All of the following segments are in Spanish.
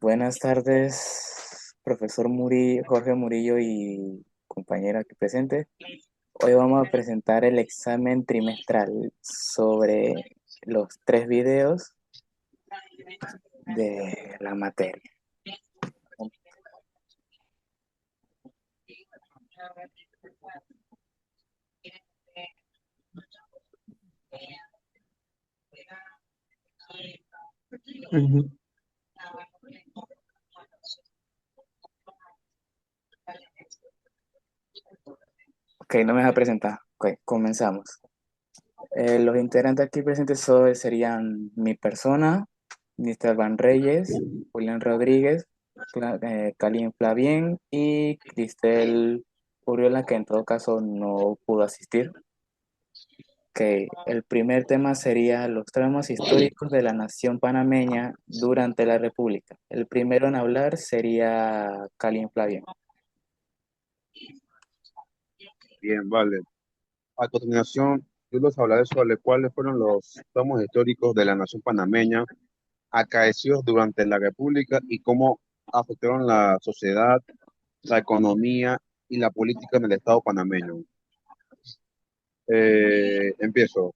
Buenas tardes, profesor Jorge Murillo y compañera aquí presente. Hoy vamos a presentar el examen trimestral sobre los tres videos de la materia. Ujú. Ok, no me deja presentar. Ok, comenzamos. Los integrantes aquí presentes serían mi persona, Mr. Van Reyes, Julián Rodríguez, Kalin Flavien y Cristel Uriola, que en todo caso no pudo asistir. Ok, el primer tema sería los tramos históricos de la nación panameña durante la República. El primero en hablar sería Kalin Flavien. Bien, vale. A continuación, yo les hablaré sobre cuáles fueron los tomos históricos de la nación panameña acaecidos durante la República y cómo afectaron la sociedad, la economía y la política en el Estado panameño. Empiezo.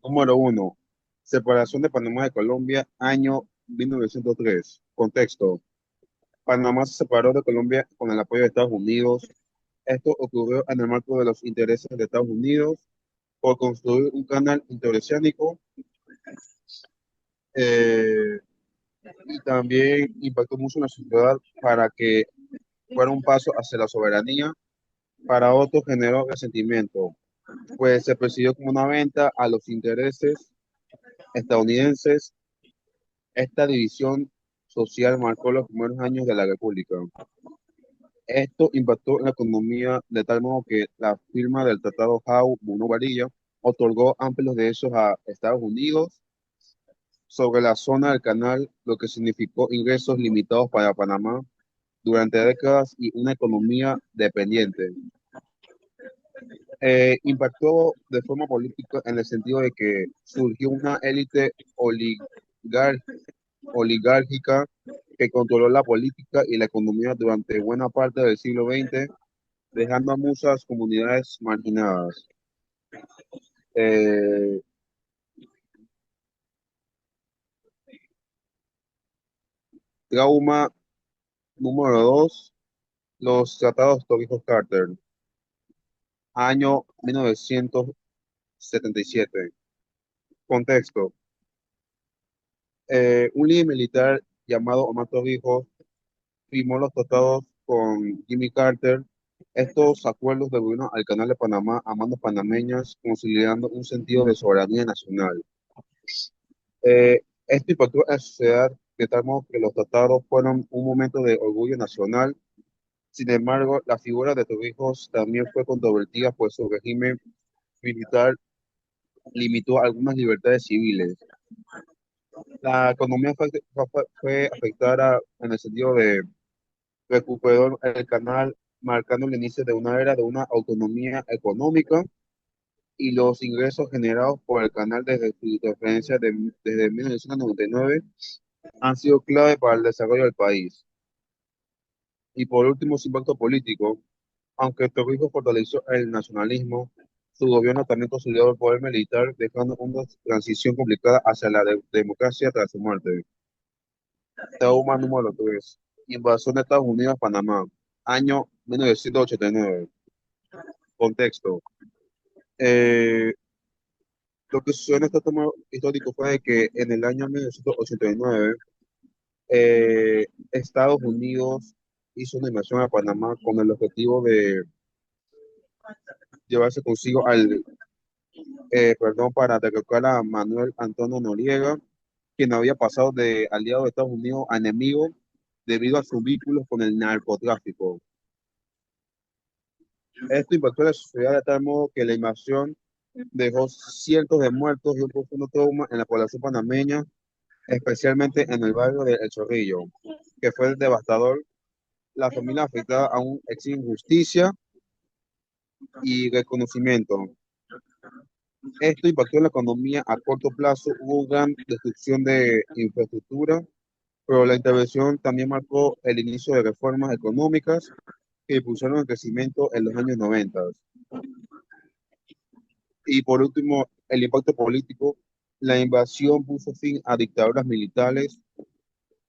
Número uno. Separación de Panamá de Colombia, año 1903. Contexto. Panamá se separó de Colombia con el apoyo de Estados Unidos. Esto ocurrió en el marco de los intereses de Estados Unidos por construir un canal interoceánico, eh, y también impactó mucho en la sociedad para que fuera un paso hacia la soberanía. Para otros generó resentimiento, pues se percibió como una venta a los intereses estadounidenses. Esta división social marcó los primeros años de la República. Esto impactó en la economía de tal modo que la firma del Tratado Howe-Bonao-Varilla otorgó amplios derechos a Estados Unidos sobre la zona del canal, lo que significó ingresos limitados para Panamá durante décadas y una economía dependiente. Impactó de forma política en el sentido de que surgió una élite oligárquica que controló la política y la economía durante buena parte del siglo XX, dejando a muchas comunidades marginadas. Eh, Trauma número 2, los tratados Torrijos-Carter, año 1977. Contexto. Un líder militar llamado Omar Torrijos firmó los tratados con Jimmy Carter. Estos acuerdos devolvieron al Canal de Panamá a manos panameñas, consolidando un sentido de soberanía nacional. Esto impactó a la sociedad de tal modo que los tratados fueron un momento de orgullo nacional. Sin embargo, la figura de Torrijos también fue controvertida, pues su régimen militar limitó algunas libertades civiles. La economía fue afectada en el sentido de recuperó el canal, marcando el inicio de una era de una autonomía económica, y los ingresos generados por el canal desde su transferencia desde 1999 han sido clave para el desarrollo del país. Y por último, su impacto político. Aunque Torrijos fortaleció el nacionalismo, su gobierno también consolidó el poder militar, dejando una transición complicada hacia la democracia tras su muerte. Trauma número 3. Invasión de Estados Unidos a Panamá, año 1989. Contexto. Eh, lo que sucedió en este tema histórico fue de que en el año 1989, Estados Unidos hizo una invasión a Panamá con el objetivo de llevarse consigo para derrocar a Manuel Antonio Noriega, quien había pasado de aliado de Estados Unidos a enemigo debido a sus vínculos con el narcotráfico. Esto impactó a la sociedad de tal modo que la invasión dejó cientos de muertos y un profundo trauma en la población panameña, especialmente en el barrio de El Chorrillo, que fue devastador. La familia afectada aún exigen justicia y reconocimiento. Esto impactó en la economía a corto plazo, hubo gran destrucción de infraestructura, pero la intervención también marcó el inicio de reformas económicas que impulsaron el crecimiento en los años 90. Y por último, el impacto político. La invasión puso fin a dictaduras militares,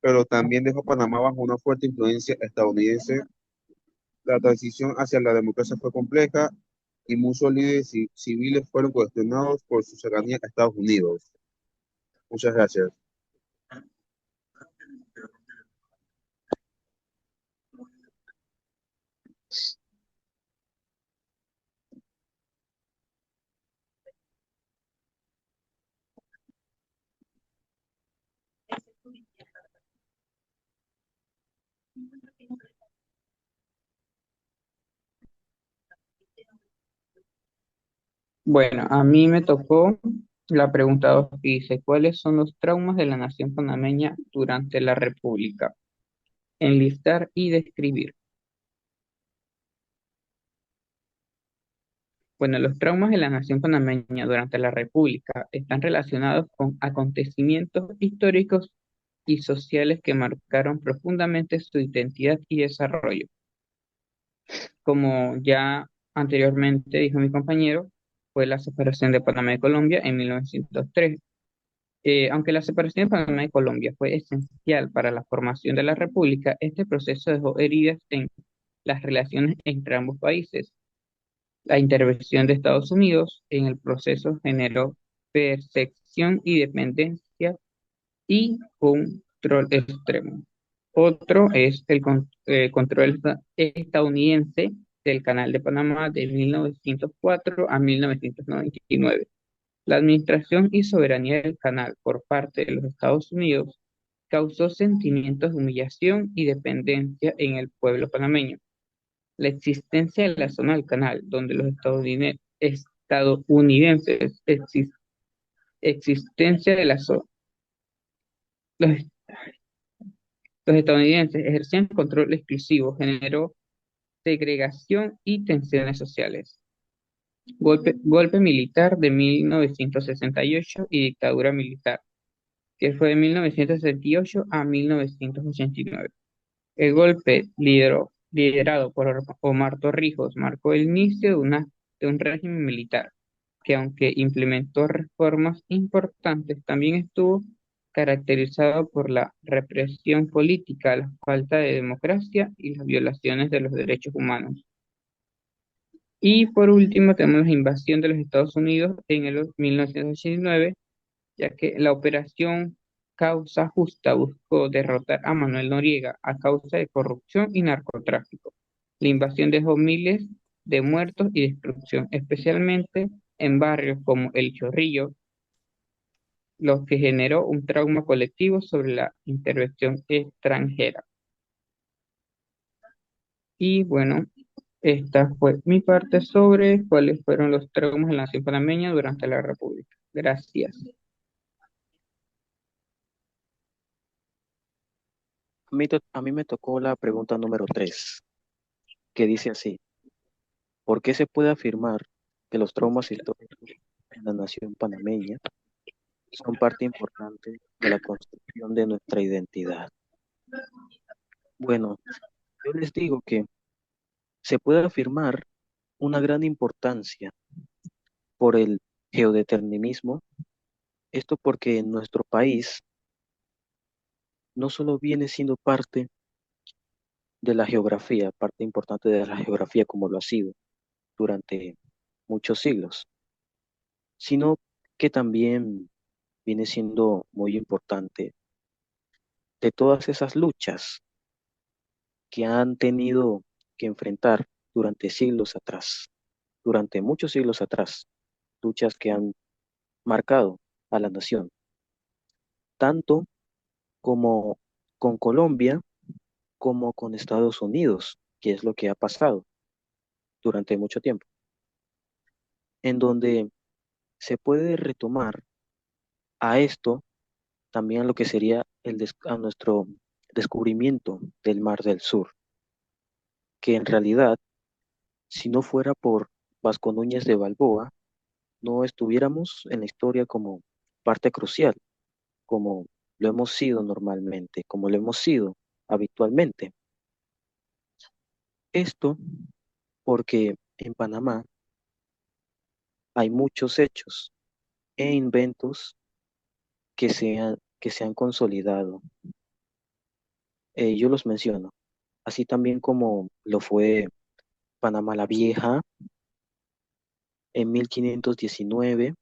pero también dejó a Panamá bajo una fuerte influencia estadounidense. La transición hacia la democracia fue compleja y muchos líderes civiles fueron cuestionados por su cercanía a Estados Unidos. Muchas gracias. Bueno, a mí me tocó la pregunta 2 que dice, ¿cuáles son los traumas de la nación panameña durante la República? Enlistar y describir. Bueno, los traumas de la nación panameña durante la República están relacionados con acontecimientos históricos y sociales que marcaron profundamente su identidad y desarrollo. Como ya anteriormente dijo mi compañero, fue la separación de Panamá y Colombia en 1903. Aunque la separación de Panamá y Colombia fue esencial para la formación de la República, este proceso dejó heridas en las relaciones entre ambos países. La intervención de Estados Unidos en el proceso generó percepción y dependencia y control extremo. Otro es el control estadounidense del Canal de Panamá de 1904 a 1999. La administración y soberanía del canal por parte de los Estados Unidos causó sentimientos de humillación y dependencia en el pueblo panameño. La existencia de la zona del canal, donde los estadounidenses existencia de la zona, los, los estadounidenses ejercían control exclusivo, generó segregación y tensiones sociales. Golpe militar de 1968 y dictadura militar, que fue de 1968 a 1989. El golpe liderado por Omar Torrijos marcó el inicio de un régimen militar que, aunque implementó reformas importantes, también estuvo caracterizado por la represión política, la falta de democracia y las violaciones de los derechos humanos. Y por último tenemos la invasión de los Estados Unidos en el 1989, ya que la operación Causa Justa buscó derrotar a Manuel Noriega a causa de corrupción y narcotráfico. La invasión dejó miles de muertos y destrucción, especialmente en barrios como El Chorrillo, lo que generó un trauma colectivo sobre la intervención extranjera. Y bueno, esta fue mi parte sobre cuáles fueron los traumas de la nación panameña durante la República. Gracias. A mí me tocó la pregunta número 3, que dice así: ¿por qué se puede afirmar que los traumas históricos en la nación panameña son parte importante de la construcción de nuestra identidad? Bueno, yo les digo que se puede afirmar una gran importancia por el geodeterminismo, esto porque en nuestro país no solo viene siendo parte de la geografía, parte importante de la geografía como lo ha sido durante muchos siglos, sino que también viene siendo muy importante de todas esas luchas que han tenido que enfrentar durante siglos atrás, durante muchos siglos atrás, luchas que han marcado a la nación, tanto como con Colombia como con Estados Unidos, que es lo que ha pasado durante mucho tiempo, en donde se puede retomar a esto también lo que sería a nuestro descubrimiento del Mar del Sur, que en realidad, si no fuera por Vasco Núñez de Balboa, no estuviéramos en la historia como parte crucial, como lo hemos sido normalmente, como lo hemos sido habitualmente. Esto porque en Panamá hay muchos hechos e inventos que se han consolidado. Yo los menciono, así también como lo fue Panamá la Vieja en 1519,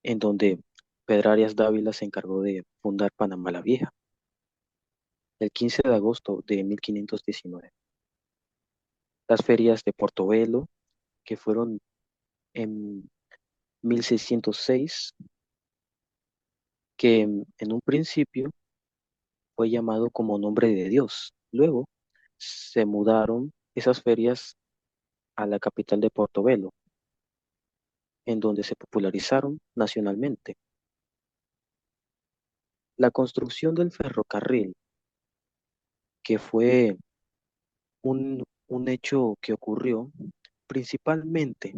en donde Pedro Arias Dávila se encargó de fundar Panamá la Vieja, el 15 de agosto de 1519. Las ferias de Portobelo, que fueron en 1606, que en un principio fue llamado como nombre de Dios. Luego se mudaron esas ferias a la capital de Portobelo, en donde se popularizaron nacionalmente. La construcción del ferrocarril, que fue un hecho que ocurrió principalmente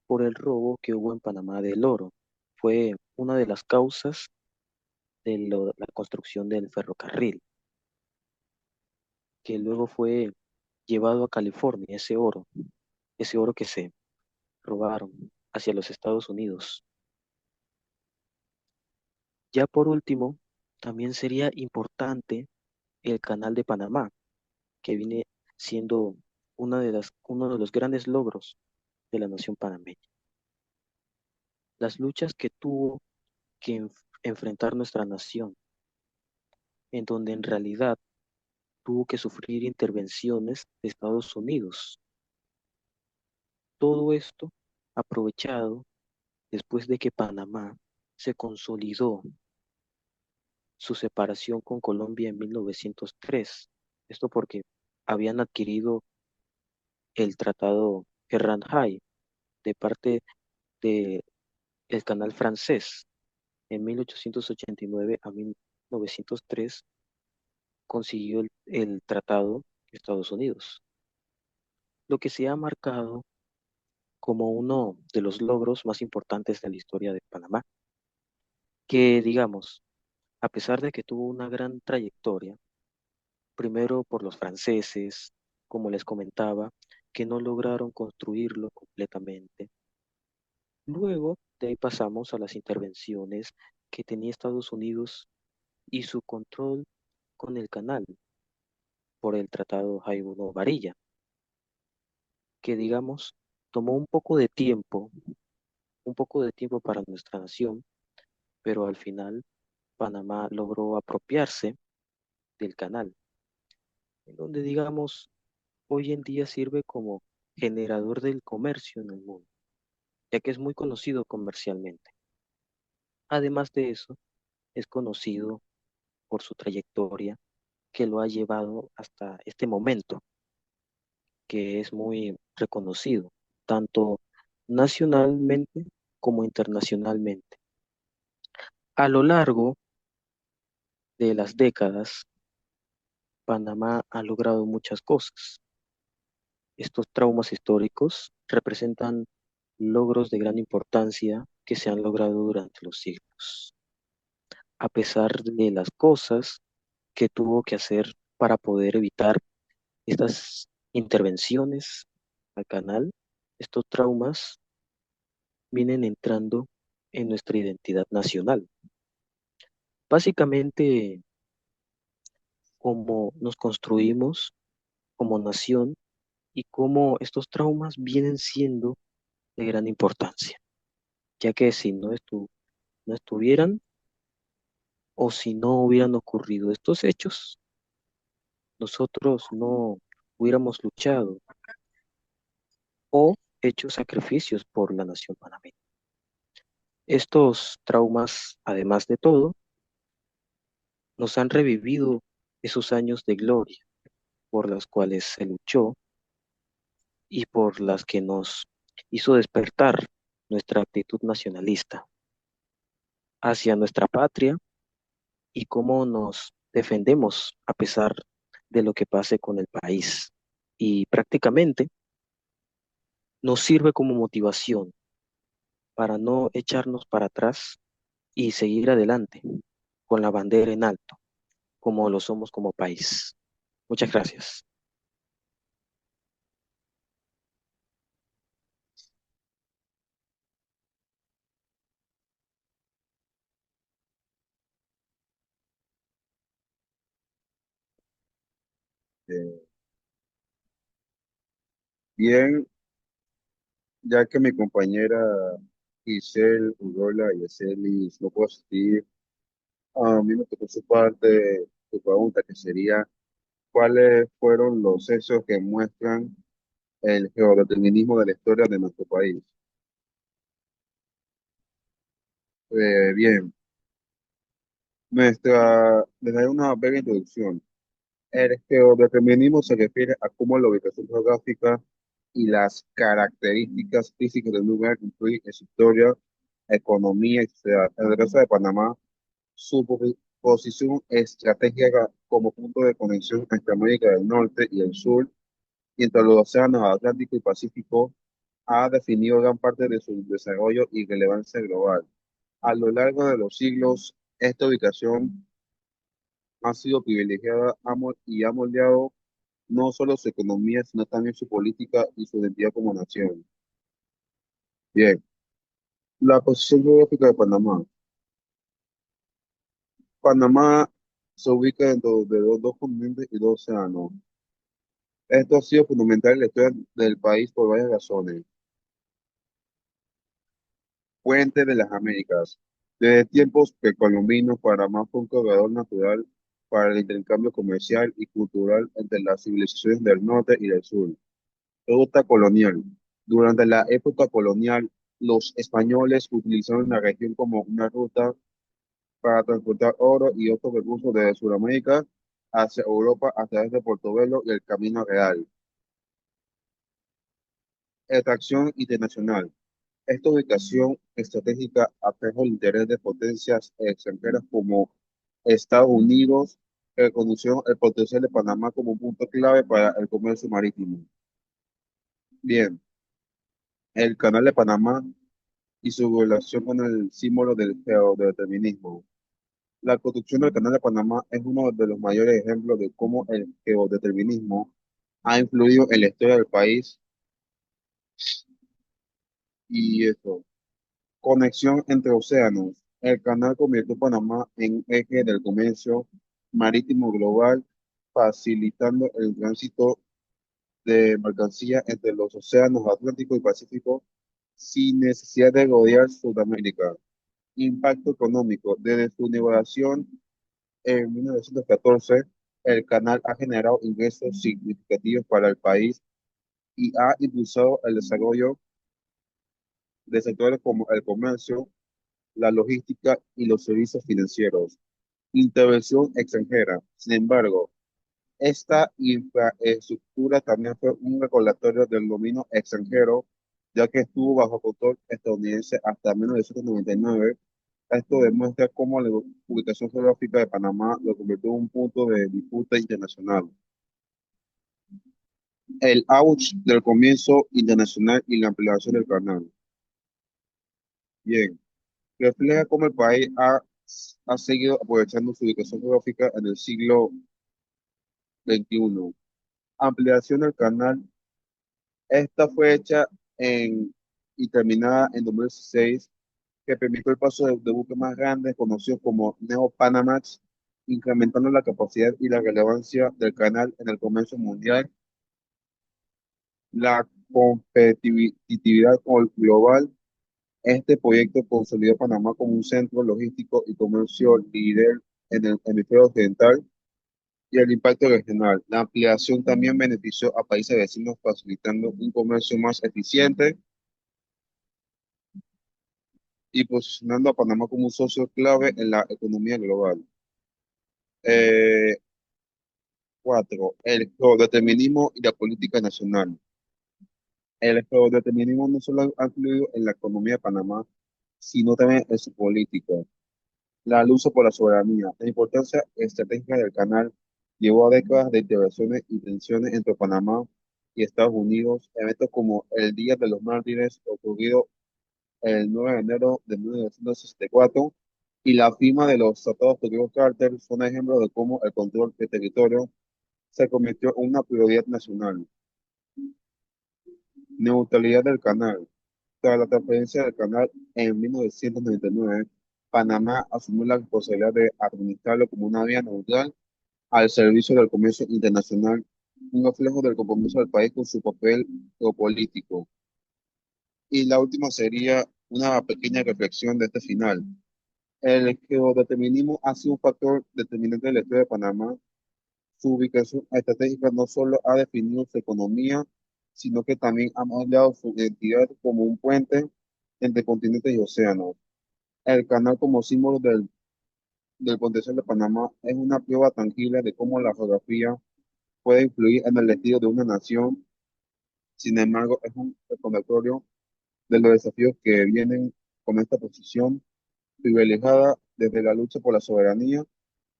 por el robo que hubo en Panamá del oro, fue una de las causas de la construcción del ferrocarril, que luego fue llevado a California, ese oro que se robaron hacia los Estados Unidos. Ya por último, también sería importante el Canal de Panamá, que viene siendo uno de los grandes logros de la nación panameña. Las luchas que tuvo que enfrentar nuestra nación, en donde en realidad tuvo que sufrir intervenciones de Estados Unidos. Todo esto aprovechado después de que Panamá se consolidó su separación con Colombia en 1903. Esto porque habían adquirido el tratado Herrán-Hay de parte del canal francés. En 1889 a 1903 consiguió el tratado de Estados Unidos, lo que se ha marcado como uno de los logros más importantes de la historia de Panamá, que digamos, a pesar de que tuvo una gran trayectoria, primero por los franceses, como les comentaba, que no lograron construirlo completamente. Luego de ahí pasamos a las intervenciones que tenía Estados Unidos y su control con el canal por el Tratado Jaibuno-Varilla, que digamos tomó un poco de tiempo para nuestra nación, pero al final Panamá logró apropiarse del canal, en donde digamos hoy en día sirve como generador del comercio en el mundo, ya que es muy conocido comercialmente. Además de eso, es conocido por su trayectoria que lo ha llevado hasta este momento, que es muy reconocido, tanto nacionalmente como internacionalmente. A lo largo de las décadas, Panamá ha logrado muchas cosas. Estos traumas históricos representan logros de gran importancia que se han logrado durante los siglos, a pesar de las cosas que tuvo que hacer para poder evitar estas intervenciones al canal. Estos traumas vienen entrando en nuestra identidad nacional. Básicamente, cómo nos construimos como nación y cómo estos traumas vienen siendo de gran importancia, ya que si no estuvieran o si no hubieran ocurrido estos hechos, nosotros no hubiéramos luchado o hecho sacrificios por la nación panameña. Estos traumas, además de todo, nos han revivido esos años de gloria por las cuales se luchó y por las que nos hizo despertar nuestra actitud nacionalista hacia nuestra patria y cómo nos defendemos a pesar de lo que pase con el país. Y prácticamente nos sirve como motivación para no echarnos para atrás y seguir adelante con la bandera en alto, como lo somos como país. Muchas gracias. Eh, Bien, ya que mi compañera Giselle, Urola y Celis no puedo asistir, a mí me tocó su parte, su pregunta, que sería, ¿cuáles fueron los hechos que muestran el geodeterminismo de la historia de nuestro país? Bien, les daré una breve introducción. El geodeterminismo se refiere a cómo la ubicación geográfica y las características físicas del lugar influyen en su historia, economía y sociedad. En el caso de Panamá, su posición estratégica como punto de conexión entre América del Norte y el Sur y entre los océanos Atlántico y Pacífico ha definido gran parte de su desarrollo y relevancia global. A lo largo de los siglos, esta ubicación ha sido privilegiada y ha moldeado no solo su economía, sino también su política y su identidad como nación. Bien, la posición geográfica de Panamá. Panamá se ubica dentro de dos continentes y dos océanos. Esto ha sido fundamental en la historia del país por varias razones. Puente de las Américas. Desde tiempos precolombinos, Panamá fue un corredor natural para el intercambio comercial y cultural entre las civilizaciones del norte y del sur. Ruta colonial. Durante la época colonial, los españoles utilizaron la región como una ruta para transportar oro y otros recursos desde Sudamérica hacia Europa a través de Portobelo y el Camino Real. Atracción internacional. Esta ubicación estratégica atrajo el interés de potencias extranjeras como Estados Unidos, que reconoció el potencial de Panamá como un punto clave para el comercio marítimo. Bien, el Canal de Panamá y su relación con el símbolo del geodeterminismo. La construcción del Canal de Panamá es uno de los mayores ejemplos de cómo el geodeterminismo ha influido en la historia del país y eso. Conexión entre océanos. El canal convirtió a Panamá en un eje del comercio marítimo global, facilitando el tránsito de mercancías entre los océanos Atlántico y Pacífico sin necesidad de rodear Sudamérica. Impacto económico. Desde su inauguración en 1914, el canal ha generado ingresos significativos para el país y ha impulsado el desarrollo de sectores como el comercio, la logística y los servicios financieros. Intervención extranjera. Sin embargo, esta infraestructura también fue un recordatorio del dominio extranjero, ya que estuvo bajo control estadounidense hasta 1999. Esto demuestra cómo la ubicación geográfica de Panamá lo convirtió en un punto de disputa internacional. El auge del comienzo internacional y la ampliación del canal. Bien, refleja cómo el país ha seguido aprovechando su ubicación geográfica en el siglo XXI. Ampliación del canal. Esta fue hecha y terminada en 2016, que permitió el paso de buques más grandes, conocidos como Neo Panamax, incrementando la capacidad y la relevancia del canal en el comercio mundial, la competitividad global. Este proyecto consolidó a Panamá como un centro logístico y comercio líder en el hemisferio occidental y el impacto regional. La ampliación también benefició a países vecinos, facilitando un comercio más eficiente y posicionando a Panamá como un socio clave en la economía global. Eh, Cuatro, el geodeterminismo y la política nacional. El geodeterminismo no solo ha influido en la economía de Panamá, sino también en su política. La lucha por la soberanía. La importancia estratégica del canal llevó a décadas de intervenciones y tensiones entre Panamá y Estados Unidos. Eventos como el Día de los Mártires, ocurrido el 9 de enero de 1964 y la firma de los tratados de Río Carter son ejemplos de cómo el control del territorio se convirtió en una prioridad nacional. Neutralidad del canal. Tras la transferencia del canal en 1999, Panamá asumió la responsabilidad de administrarlo como una vía neutral al servicio del comercio internacional, un reflejo del compromiso del país con su papel geopolítico. Y la última sería una pequeña reflexión de este final. El geodeterminismo ha sido un factor determinante de la historia de Panamá. Su ubicación estratégica no solo ha definido su economía, sino que también ha moldeado su identidad como un puente entre continentes y océanos. El canal como símbolo del potencial de Panamá es una prueba tangible de cómo la geografía puede influir en el destino de una nación. Sin embargo, es un recordatorio de los desafíos que vienen con esta posición privilegiada desde la lucha por la soberanía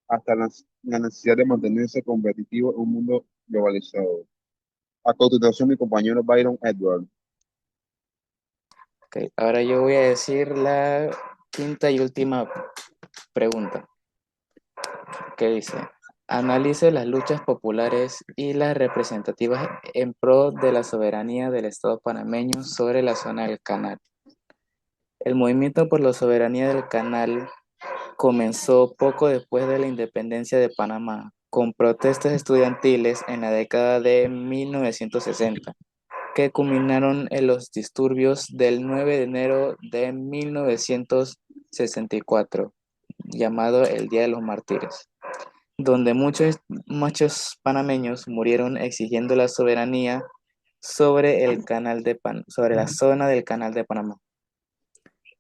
hasta la necesidad de mantenerse competitivo en un mundo globalizado. A continuación, mi compañero Byron Edward. Ok, ahora yo voy a decir la quinta y última pregunta, que dice, analice las luchas populares y las representativas en pro de la soberanía del Estado panameño sobre la zona del canal. El movimiento por la soberanía del canal comenzó poco después de la independencia de Panamá, con protestas estudiantiles en la década de 1960, que culminaron en los disturbios del 9 de enero de 1964, llamado el Día de los Mártires, donde muchos panameños murieron exigiendo la soberanía sobre sobre la zona del Canal de Panamá.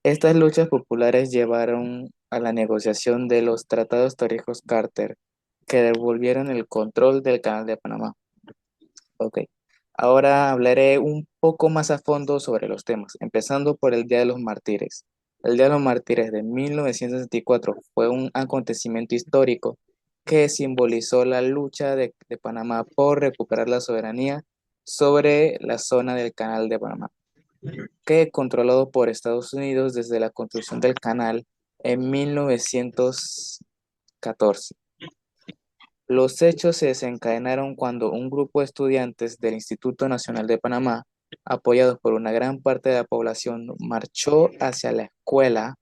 Estas luchas populares llevaron a la negociación de los tratados Torrijos-Carter, que devolvieron el control del Canal de Panamá. Ok, ahora hablaré un poco más a fondo sobre los temas, empezando por el Día de los Mártires. El Día de los Mártires de 1964 fue un acontecimiento histórico que simbolizó la lucha de Panamá por recuperar la soberanía sobre la zona del Canal de Panamá, que controlado por Estados Unidos desde la construcción del canal en 1914. Los hechos se desencadenaron cuando un grupo de estudiantes del Instituto Nacional de Panamá, apoyados por una gran parte de la población, marchó hacia la escuela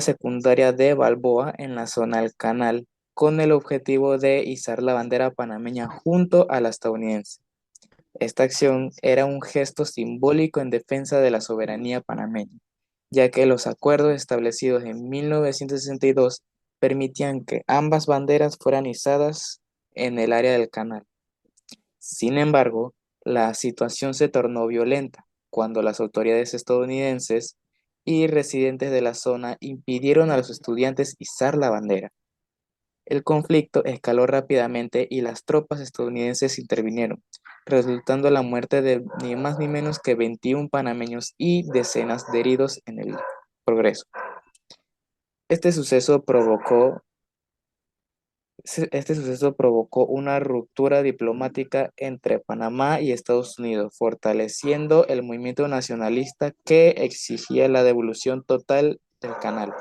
secundaria de Balboa en la zona del canal, con el objetivo de izar la bandera panameña junto a la estadounidense. Esta acción era un gesto simbólico en defensa de la soberanía panameña, ya que los acuerdos establecidos en 1962 permitían que ambas banderas fueran izadas en el área del canal. Sin embargo, la situación se tornó violenta cuando las autoridades estadounidenses y residentes de la zona impidieron a los estudiantes izar la bandera. El conflicto escaló rápidamente y las tropas estadounidenses intervinieron, resultando en la muerte de ni más ni menos que 21 panameños y decenas de heridos en el progreso. Este suceso provocó, este suceso provocó una ruptura diplomática entre Panamá y Estados Unidos, fortaleciendo el movimiento nacionalista que exigía la devolución total del canal.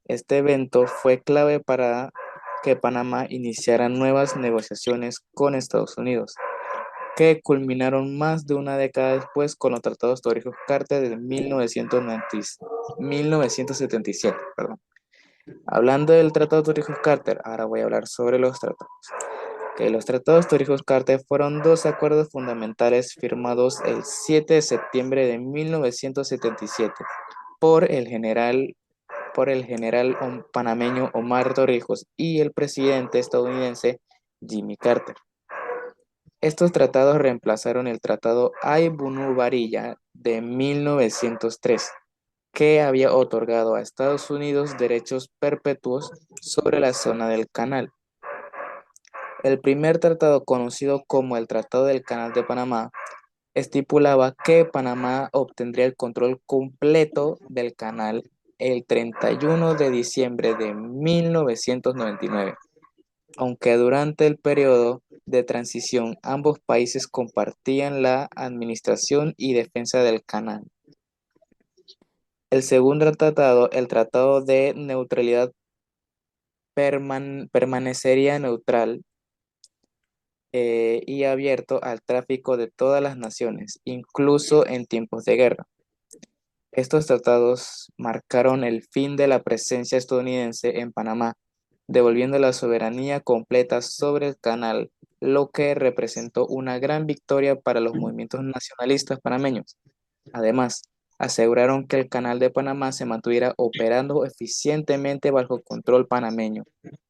Este evento fue clave para que Panamá iniciara nuevas negociaciones con Estados Unidos, que culminaron más de una década después con los tratados Torrijos-Carter de 1977. Perdón. Hablando del tratado Torrijos-Carter, ahora voy a hablar sobre los tratados. Los tratados Torrijos-Carter fueron dos acuerdos fundamentales firmados el 7 de septiembre de 1977 por el general panameño Omar Torrijos y el presidente estadounidense Jimmy Carter. Estos tratados reemplazaron el Tratado Ay-Bunu-Varilla de 1903, que había otorgado a Estados Unidos derechos perpetuos sobre la zona del canal. El primer tratado, conocido como el Tratado del Canal de Panamá, estipulaba que Panamá obtendría el control completo del canal el 31 de diciembre de 1999. aunque durante el periodo de transición ambos países compartían la administración y defensa del canal. El segundo tratado, el Tratado de Neutralidad, permanecería neutral y abierto al tráfico de todas las naciones, incluso en tiempos de guerra. Estos tratados marcaron el fin de la presencia estadounidense en Panamá, devolviendo la soberanía completa sobre el canal, lo que representó una gran victoria para los movimientos nacionalistas panameños. Además, aseguraron que el Canal de Panamá se mantuviera operando eficientemente bajo control panameño,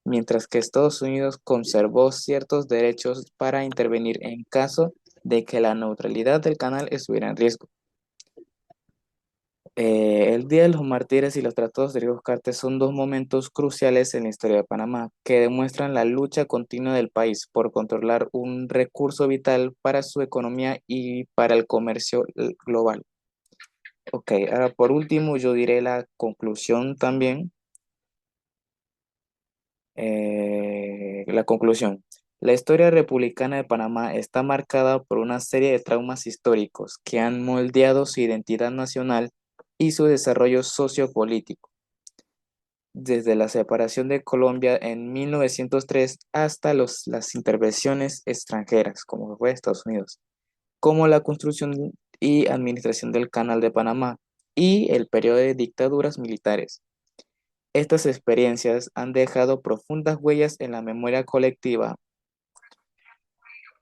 mientras que Estados Unidos conservó ciertos derechos para intervenir en caso de que la neutralidad del canal estuviera en riesgo. El Día de los Mártires y los Tratados de Río Cartes son dos momentos cruciales en la historia de Panamá que demuestran la lucha continua del país por controlar un recurso vital para su economía y para el comercio global. Ok, ahora por último yo diré la conclusión también. La conclusión. La historia republicana de Panamá está marcada por una serie de traumas históricos que han moldeado su identidad nacional y su desarrollo sociopolítico, desde la separación de Colombia en 1903 hasta las intervenciones extranjeras, como fue Estados Unidos, como la construcción y administración del Canal de Panamá y el periodo de dictaduras militares. Estas experiencias han dejado profundas huellas en la memoria colectiva.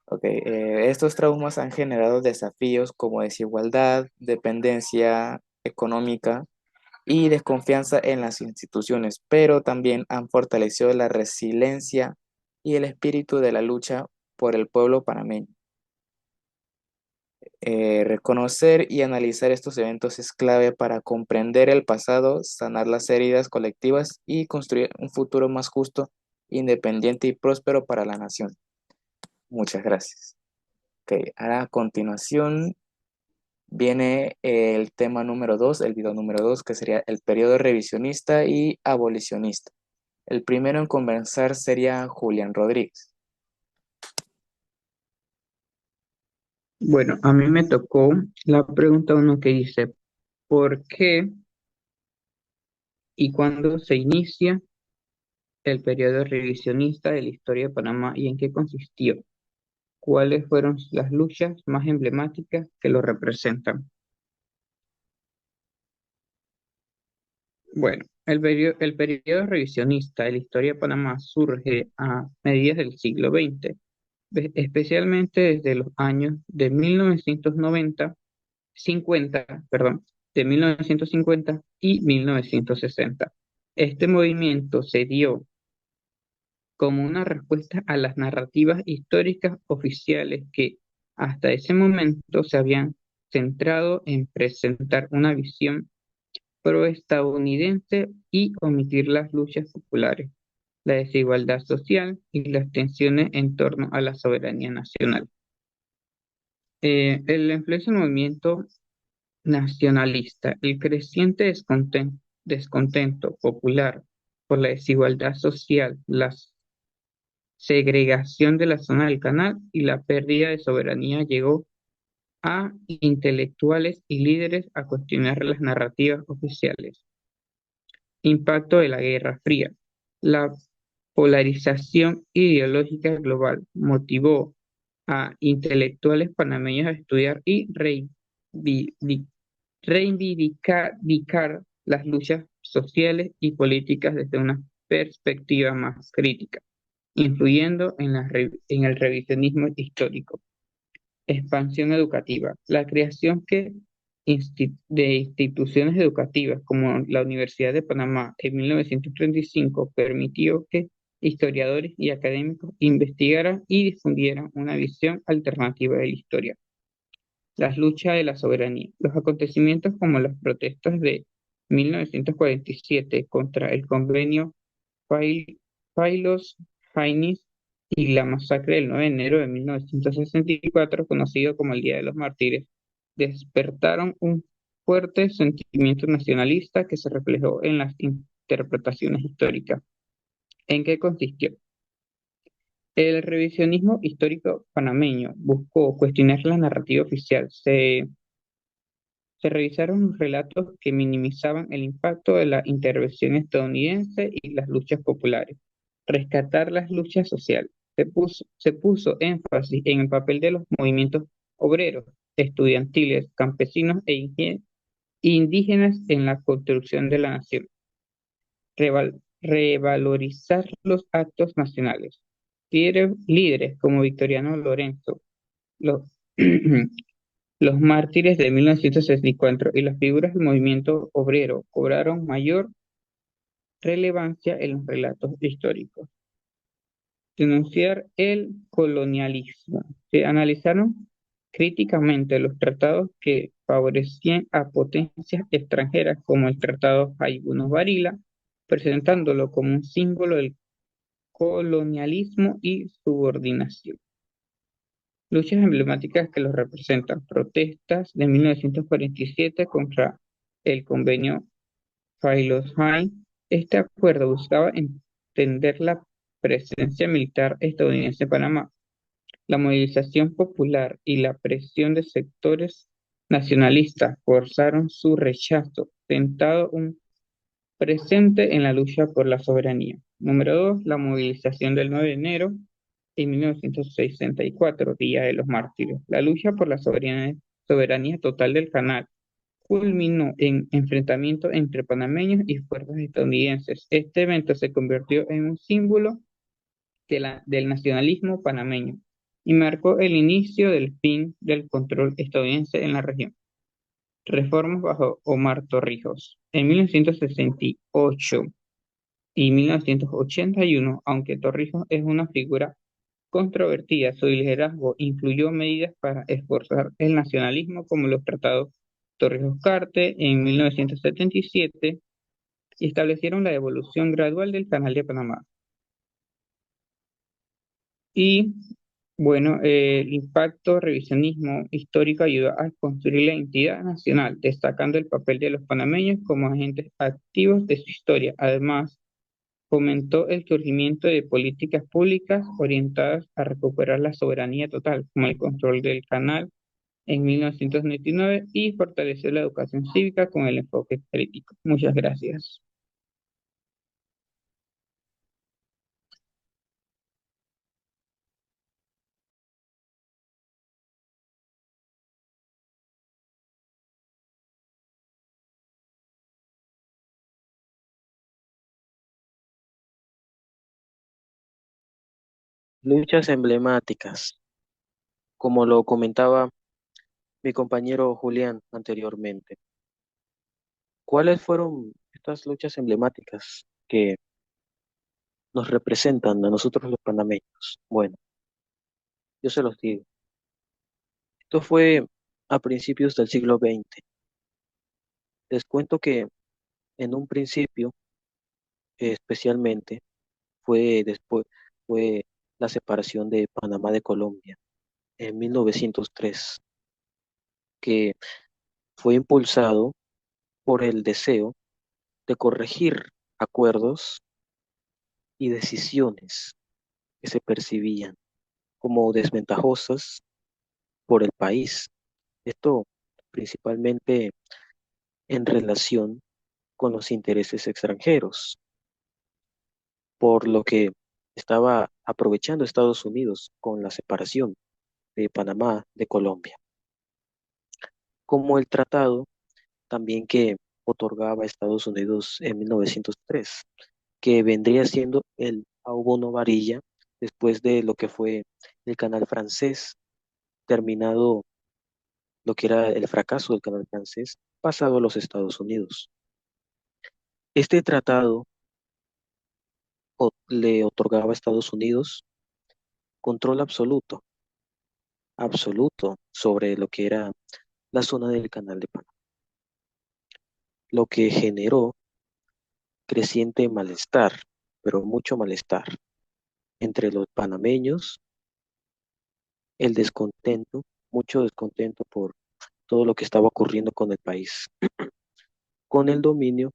Ok, estos traumas han generado desafíos como desigualdad, dependencia económica y desconfianza en las instituciones, pero también han fortalecido la resiliencia y el espíritu de la lucha por el pueblo panameño. Reconocer y analizar estos eventos es clave para comprender el pasado, sanar las heridas colectivas y construir un futuro más justo, independiente y próspero para la nación. Muchas gracias. Ok, ahora a continuación viene el tema número 2, el video número 2, que sería el periodo revisionista y abolicionista. El primero en conversar sería Julián Rodríguez. Bueno, a mí me tocó la pregunta uno que dice, ¿por qué y cuándo se inicia el periodo revisionista de la historia de Panamá y en qué consistió? ¿Cuáles fueron las luchas más emblemáticas que lo representan? Bueno, el periodo revisionista de la historia de Panamá surge a mediados del siglo XX, especialmente desde los años de 1990, 50, perdón, de 1950 y 1960. Este movimiento se dio como una respuesta a las narrativas históricas oficiales que hasta ese momento se habían centrado en presentar una visión proestadounidense y omitir las luchas populares, la desigualdad social y las tensiones en torno a la soberanía nacional. El influencia del movimiento nacionalista, el creciente descontento popular por la desigualdad social, la segregación de la zona del canal y la pérdida de soberanía llegó a intelectuales y líderes a cuestionar las narrativas oficiales. Impacto de la Guerra Fría. La polarización ideológica global motivó a intelectuales panameños a estudiar y reivindicar las luchas sociales y políticas desde una perspectiva más crítica, influyendo en el revisionismo histórico. Expansión educativa. La creación de instituciones educativas como la Universidad de Panamá en 1935 permitió que historiadores y académicos investigaran y difundieran una visión alternativa de la historia. Las luchas de la soberanía. Los acontecimientos como las protestas de 1947 contra el convenio Pylos-Hainis y la masacre del 9 de enero de 1964, conocido como el Día de los Mártires, despertaron un fuerte sentimiento nacionalista que se reflejó en las interpretaciones históricas. ¿En qué consistió? El revisionismo histórico panameño buscó cuestionar la narrativa oficial. Se revisaron los relatos que minimizaban el impacto de la intervención estadounidense y las luchas populares. Rescatar las luchas sociales. Se puso énfasis en el papel de los movimientos obreros, estudiantiles, campesinos indígenas en la construcción de la nación. Revalorizar los actos nacionales. Líderes como Victoriano Lorenzo, los, los mártires de 1964 y las figuras del movimiento obrero cobraron mayor relevancia en los relatos históricos. Denunciar el colonialismo. Se analizaron críticamente los tratados que favorecían a potencias extranjeras como el Tratado Jaimúnez-Varila, presentándolo como un símbolo del colonialismo y subordinación. Luchas emblemáticas que los representan. Protestas de 1947 contra el convenio Faylos-Hine. Este acuerdo buscaba entender la presencia militar estadounidense en Panamá, la movilización popular y la presión de sectores nacionalistas forzaron su rechazo, tentado un presente en la lucha por la soberanía. Número 2, la movilización del 9 de enero de 1964, Día de los Mártires. La lucha por la soberanía total del canal culminó en enfrentamientos entre panameños y fuerzas estadounidenses. Este evento se convirtió en un símbolo del nacionalismo panameño y marcó el inicio del fin del control estadounidense en la región. Reformas bajo Omar Torrijos. En 1968 y 1981, aunque Torrijos es una figura controvertida, su liderazgo incluyó medidas para esforzar el nacionalismo como los tratados Torrijos-Carte en 1977 y establecieron la devolución gradual del Canal de Panamá. Y bueno, el impacto revisionismo histórico ayudó a construir la identidad nacional, destacando el papel de los panameños como agentes activos de su historia. Además, fomentó el surgimiento de políticas públicas orientadas a recuperar la soberanía total, como el control del canal en 1999 y fortaleció la educación cívica con el enfoque crítico. Muchas gracias. Luchas emblemáticas, como lo comentaba mi compañero Julián anteriormente. ¿Cuáles fueron estas luchas emblemáticas que nos representan a nosotros los panameños? Bueno, yo se los digo. Esto fue a principios del siglo XX. Les cuento que en un principio, especialmente, fue la separación de Panamá de Colombia en 1903, que fue impulsado por el deseo de corregir acuerdos y decisiones que se percibían como desventajosas por el país. Esto principalmente en relación con los intereses extranjeros, por lo que estaba aprovechando Estados Unidos con la separación de Panamá de Colombia, como el tratado también que otorgaba a Estados Unidos en 1903, que vendría siendo el Aubono Varilla después de lo que fue el canal francés, terminado lo que era el fracaso del canal francés, pasado a los Estados Unidos. Este tratado le otorgaba a Estados Unidos control absoluto, absoluto sobre lo que era la zona del canal de Panamá, lo que generó creciente malestar, pero mucho malestar entre los panameños, el descontento, mucho descontento por todo lo que estaba ocurriendo con el país, con el dominio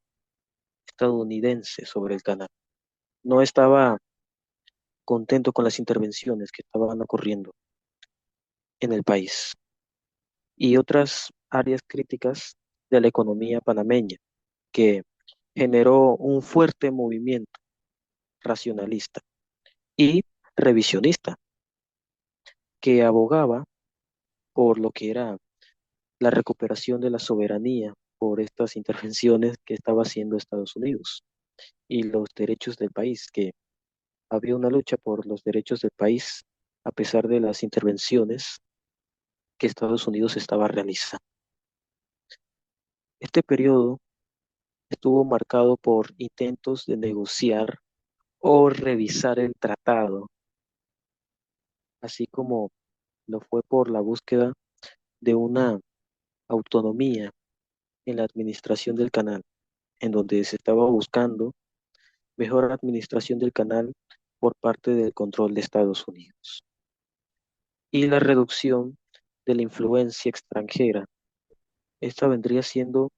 estadounidense sobre el canal. No estaba contento con las intervenciones que estaban ocurriendo en el país y otras áreas críticas de la economía panameña, que generó un fuerte movimiento racionalista y revisionista que abogaba por lo que era la recuperación de la soberanía por estas intervenciones que estaba haciendo Estados Unidos y los derechos del país, que había una lucha por los derechos del país a pesar de las intervenciones que Estados Unidos estaba realizando. Este periodo estuvo marcado por intentos de negociar o revisar el tratado, así como lo fue por la búsqueda de una autonomía en la administración del canal, en donde se estaba buscando mejor administración del canal por parte del control de Estados Unidos y la reducción de la influencia extranjera. Esta vendría siendo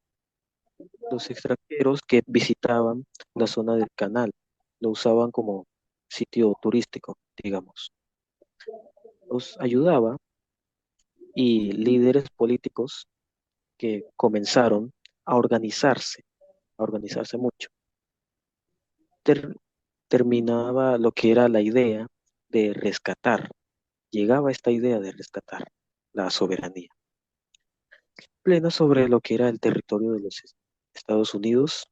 los extranjeros que visitaban la zona del canal, lo usaban como sitio turístico, digamos. Los ayudaba y líderes políticos que comenzaron a a organizarse mucho. Ter- Terminaba lo que era la idea de rescatar, llegaba esta idea de rescatar la soberanía plena sobre lo que era el territorio de los Estados Unidos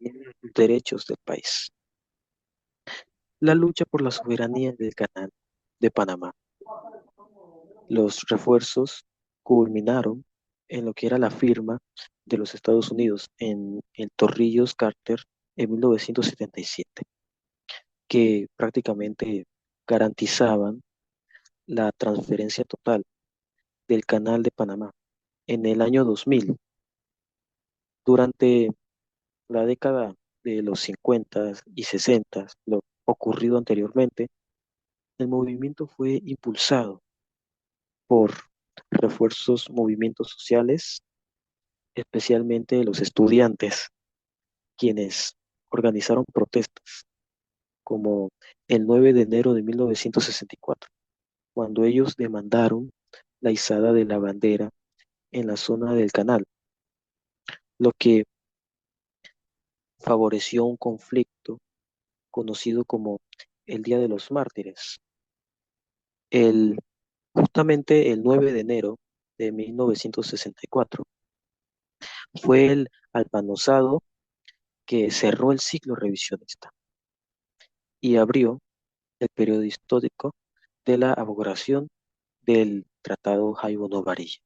y los derechos del país. La lucha por la soberanía del canal de Panamá. Los refuerzos culminaron en lo que era la firma de los Estados Unidos en el Torrijos-Carter en 1977, que prácticamente garantizaban la transferencia total del Canal de Panamá en el año 2000. Durante la década de los 50 y 60, lo ocurrido anteriormente, el movimiento fue impulsado por refuerzos movimientos sociales, especialmente los estudiantes, quienes organizaron protestas, como el 9 de enero de 1964, cuando ellos demandaron la izada de la bandera en la zona del canal, lo que favoreció un conflicto conocido como el Día de los Mártires. El, Justamente el 9 de enero de 1964 fue el alpanosado que cerró el ciclo revisionista y abrió el periodo histórico de la abogación del Tratado Jaibo-Novarilla.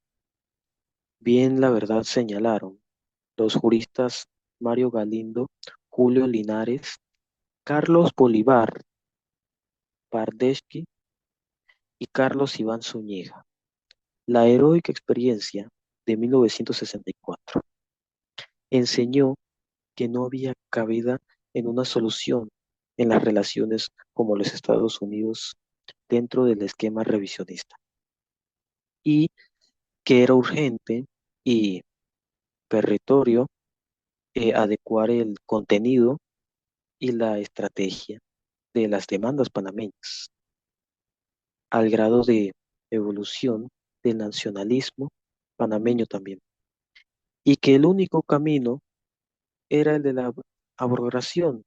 Bien, la verdad señalaron los juristas Mario Galindo, Julio Linares, Carlos Bolívar Bardeschi y Carlos Iván Zúñiga. La heroica experiencia de 1964 enseñó que no había cabida en una solución en las relaciones como los Estados Unidos dentro del esquema revisionista y que era urgente y peritorio adecuar el contenido y la estrategia de las demandas panameñas al grado de evolución del nacionalismo panameño también, y que el único camino era el de la abrogación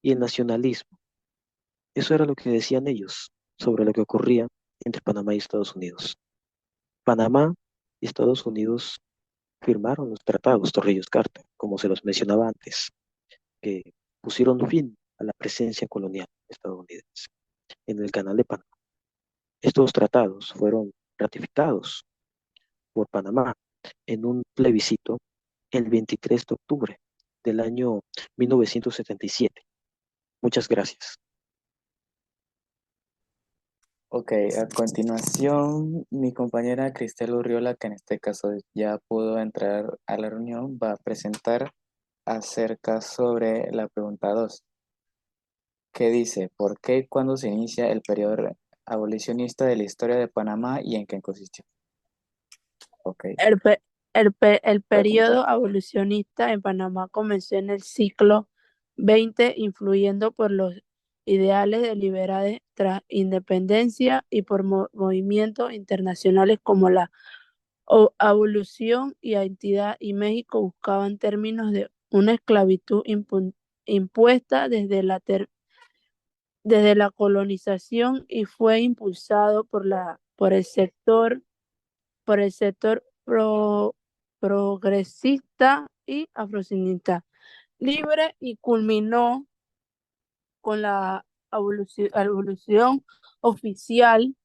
y el nacionalismo. Eso era lo que decían ellos sobre lo que ocurría entre Panamá y Estados Unidos. Panamá y Estados Unidos firmaron los tratados Torrijos-Carter, como se los mencionaba antes, que pusieron fin a la presencia colonial estadounidense en el Canal de Panamá. Estos tratados fueron ratificados por Panamá en un plebiscito el 23 de octubre del año 1977. Muchas gracias. Ok, a continuación, mi compañera Cristel Urriola, que en este caso ya pudo entrar a la reunión, va a presentar acerca sobre la pregunta 2, que dice, ¿por qué y cuándo se inicia el periodo abolicionista de la historia de Panamá y en qué consistió? Ok, El, pe- el puede comenzar. periodo abolicionista en Panamá comenzó en el siglo XX, influyendo por los ideales de liberales tras independencia y por movimientos internacionales como la abolición y identidad y México buscaban términos de una esclavitud impuesta desde la colonización y fue impulsado por el sector progresista y afrocinista libre y culminó con la abolición oficial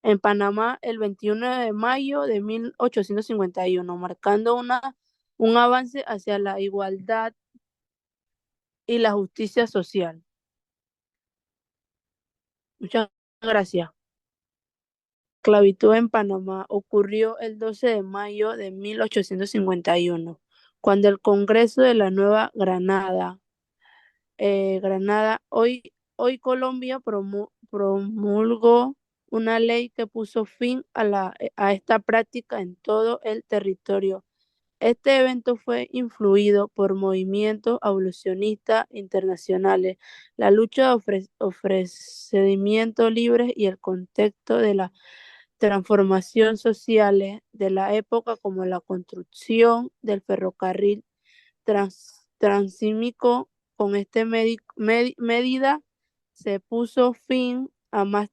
en Panamá el 21 de mayo de 1851, marcando un avance hacia la igualdad y la justicia social. Muchas gracias. Esclavitud en Panamá ocurrió el 12 de mayo de 1851, cuando el Congreso de la Nueva Granada, hoy Colombia, promulgó una ley que puso fin a esta práctica en todo el territorio. Este evento fue influido por movimientos abolicionistas internacionales, la lucha de ofrecimientos libres y el contexto de la transformación sociales de la época como la construcción del ferrocarril transísmico. Con esta medida se puso fin a más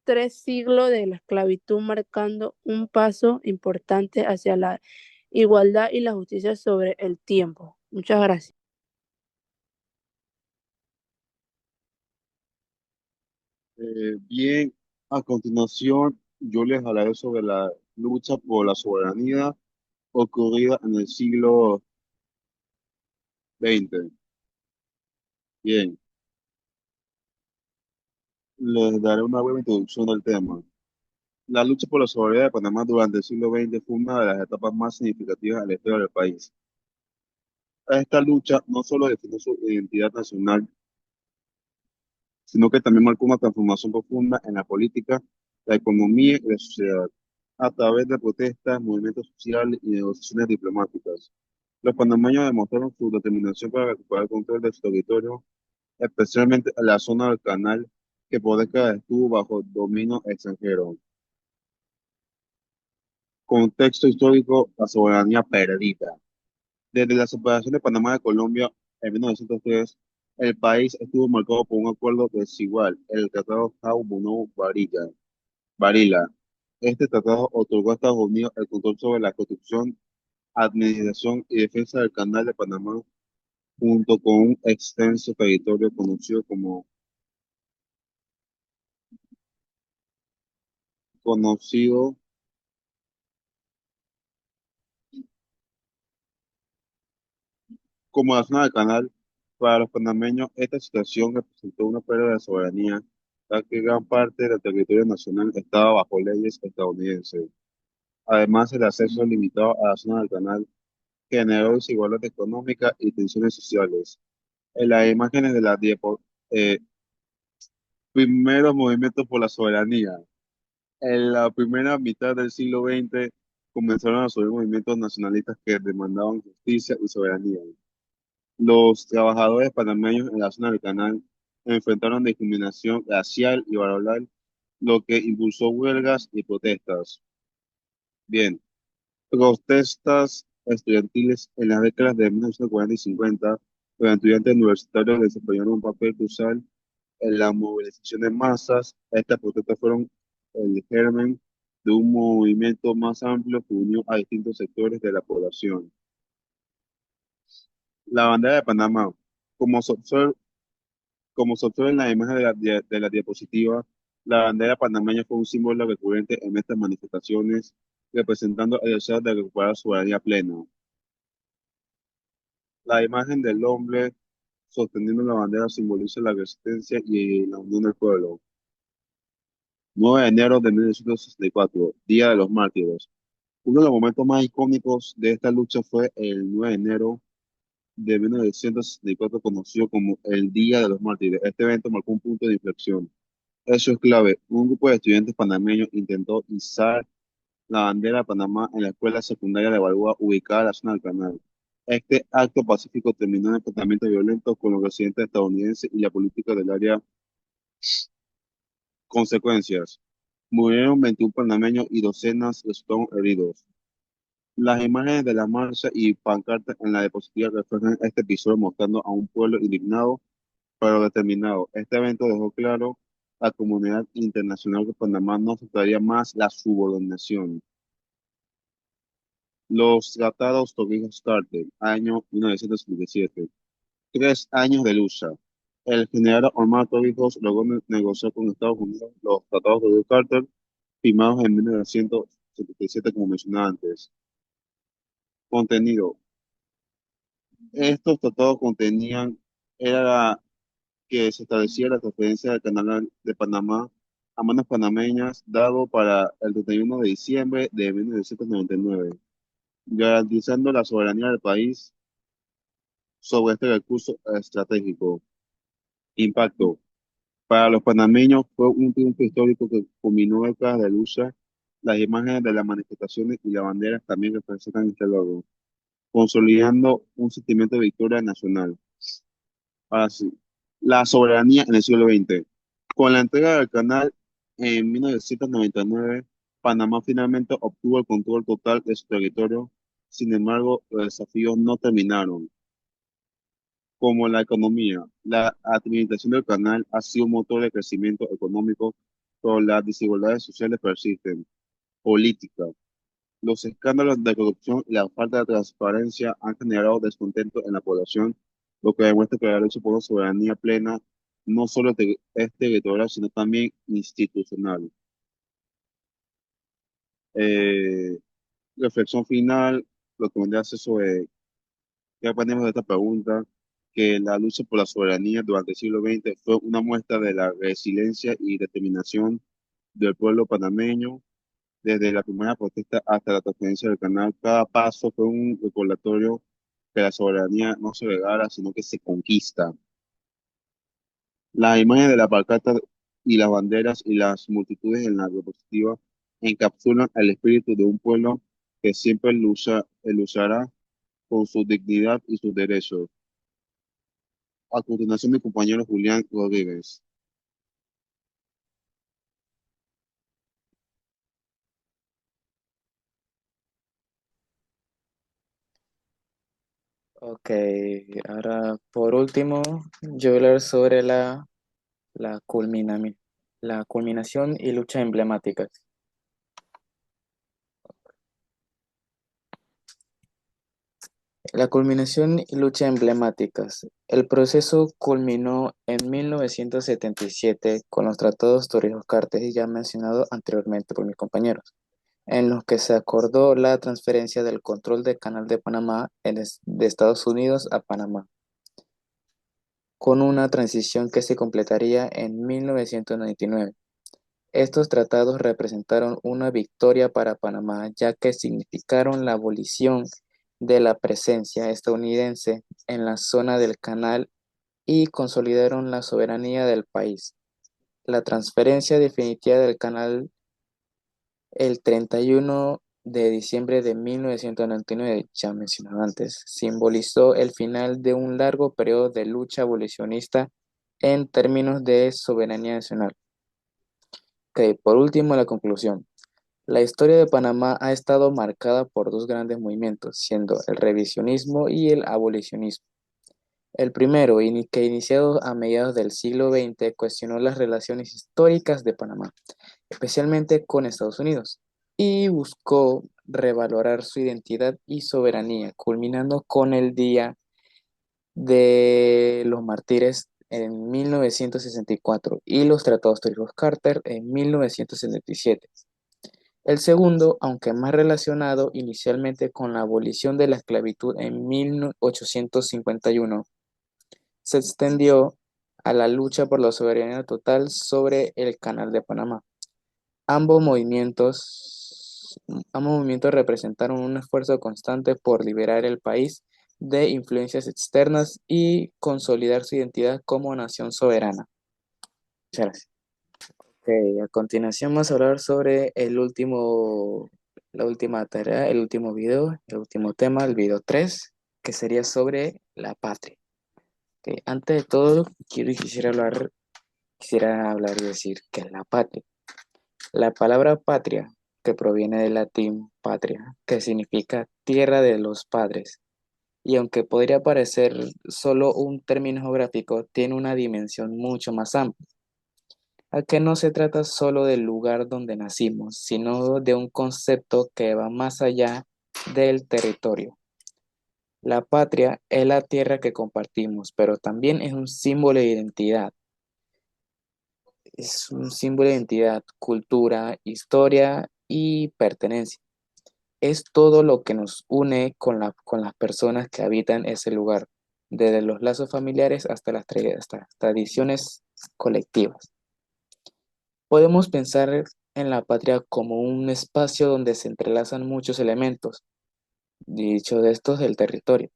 3 siglos de la esclavitud, marcando un paso importante hacia la igualdad y la justicia sobre el tiempo. Muchas gracias. Bien, a continuación yo les hablaré sobre la lucha por la soberanía ocurrida en el siglo XX. Bien, les daré una breve introducción del tema. La lucha por la soberanía de Panamá durante el siglo XX fue una de las etapas más significativas de la historia del país. Esta lucha no solo definió su identidad nacional, sino que también marcó una transformación profunda en la política, la economía y la sociedad, a través de protestas, movimientos sociales y negociaciones diplomáticas. Los panameños demostraron su determinación para recuperar el control de su territorio, especialmente en la zona del canal, que por décadas estuvo bajo dominio extranjero. Contexto histórico: la soberanía perdida. Desde la separación de Panamá de Colombia en 1903, el país estuvo marcado por un acuerdo desigual, el Tratado Jau-Bono-Barilla. Este tratado otorgó a Estados Unidos el control sobre la construcción, administración y defensa del Canal de Panamá, junto con un extenso territorio conocido como la zona del canal. Para los panameños, esta situación representó una pérdida de soberanía, ya que gran parte del territorio nacional estaba bajo leyes estadounidenses. Además, el acceso limitado a la zona del canal generó desigualdad económica y tensiones sociales. En las imágenes de eh, primeros movimientos por la soberanía, en la primera mitad del siglo XX comenzaron a surgir movimientos nacionalistas que demandaban justicia y soberanía. Los trabajadores panameños en la zona del canal enfrentaron discriminación racial y laboral, lo que impulsó huelgas y protestas. Bien, protestas estudiantiles en las décadas de 1940 y 50, los estudiantes universitarios desempeñaron un papel crucial en la movilización de masas. Estas protestas fueron el germen de un movimiento más amplio que unió a distintos sectores de la población. La bandera de Panamá, como se observa, como se observa en la imagen de la diapositiva, la bandera panameña fue un símbolo recurrente en estas manifestaciones, representando el deseo de recuperar soberanía plena. La imagen del hombre sosteniendo la bandera simboliza la resistencia y la unión del pueblo. 9 de enero de 1964, Día de los Mártires. Uno de los momentos más icónicos de esta lucha fue el 9 de enero de 1964, conocido como el Día de los Mártires. Este evento marcó un punto de inflexión. Eso es clave. Un grupo de estudiantes panameños intentó izar la bandera de Panamá en la escuela secundaria de Balboa, ubicada en la zona del canal. Este acto pacífico terminó en enfrentamientos violentos con los residentes estadounidenses y la política del área. Consecuencias: murieron 21 panameños y docenas resultaron heridos. Las imágenes de la marcha y pancartas en la diapositiva reflejan este episodio mostrando a un pueblo indignado pero determinado. Este evento dejó claro a la comunidad internacional que Panamá no aceptaría más la subordinación. Los tratados Torrijos-Carter, año 1977. 3 años de lucha. El general Omar Torrijos logró negociar con Estados Unidos los tratados Torrijos-Carter firmados en 1977, como mencionaba antes. Contenido. Estos tratados contenían, era que se establecía la transferencia del canal de Panamá a manos panameñas, dado para el 31 de diciembre de 1999, garantizando la soberanía del país sobre este recurso estratégico. Impacto. Para los panameños fue un triunfo histórico que culminó décadas de lucha. Las imágenes de las manifestaciones y las banderas también representan este logro, consolidando un sentimiento de victoria nacional. Ahora sí, la soberanía en el siglo XX. Con la entrega del canal en 1999, Panamá finalmente obtuvo el control total de su territorio. Sin embargo, los desafíos no terminaron. Como la economía, la administración del canal ha sido un motor de crecimiento económico, pero las desigualdades sociales persisten. Política. Los escándalos de corrupción y la falta de transparencia han generado descontento en la población, lo que demuestra que la lucha por una soberanía plena no solo es territorial, sino también institucional. Eh, Reflexión final, lo que me hace sobre qué aprendemos de esta pregunta, que la lucha por la soberanía durante el siglo XX fue una muestra de la resiliencia y determinación del pueblo panameño. Desde la primera protesta hasta la transferencia del canal, cada paso fue un recordatorio que la soberanía no se regala, sino que se conquista. Las imágenes de la pancarta y las banderas y las multitudes en la diapositiva encapsulan el espíritu de un pueblo que siempre luchará con su dignidad y sus derechos. A continuación, mi compañero Julián Rodríguez. Ok, ahora por último, yo voy a hablar sobre la, la culminación y lucha emblemáticas. La culminación y lucha emblemáticas. El proceso culminó en 1977 con los tratados Torrijos-Cartes, ya mencionado anteriormente por mis compañeros, en los que se acordó la transferencia del control del Canal de Panamá de Estados Unidos a Panamá, con una transición que se completaría en 1999. Estos tratados representaron una victoria para Panamá, ya que significaron la abolición de la presencia estadounidense en la zona del canal y consolidaron la soberanía del país. La transferencia definitiva del canal el 31 de diciembre de 1999, ya mencionado antes, simbolizó el final de un largo periodo de lucha abolicionista en términos de soberanía nacional. Ok, por último, la conclusión. La historia de Panamá ha estado marcada por dos grandes movimientos, siendo el revisionismo y el abolicionismo. El primero, que iniciado a mediados del siglo XX, cuestionó las relaciones históricas de Panamá, especialmente con Estados Unidos, y buscó revalorar su identidad y soberanía, culminando con el Día de los Mártires en 1964 y los Tratados Torrijos-Carter en 1977. El segundo, aunque más relacionado inicialmente con la abolición de la esclavitud en 1851, se extendió a la lucha por la soberanía total sobre el Canal de Panamá. Ambos movimientos, ambos movimientos representaron un esfuerzo constante por liberar el país de influencias externas y consolidar su identidad como nación soberana. Muchas gracias. Ok, a continuación vamos a hablar sobre la última tarea, el último video, el último tema, el video 3. que sería sobre la patria. Ok, antes de todo, quisiera hablar y decir que es la patria. La palabra patria, que proviene del latín patria, que significa tierra de los padres, y aunque podría parecer solo un término geográfico, tiene una dimensión mucho más amplia, a que no se trata solo del lugar donde nacimos, sino de un concepto que va más allá del territorio. La patria es la tierra que compartimos, pero también es un símbolo de identidad. Es un símbolo de identidad, cultura, historia y pertenencia. Es todo lo que nos une con las personas que habitan ese lugar, desde los lazos familiares hasta las tradiciones colectivas. Podemos pensar en la patria como un espacio donde se entrelazan muchos elementos, dicho de estos del territorio,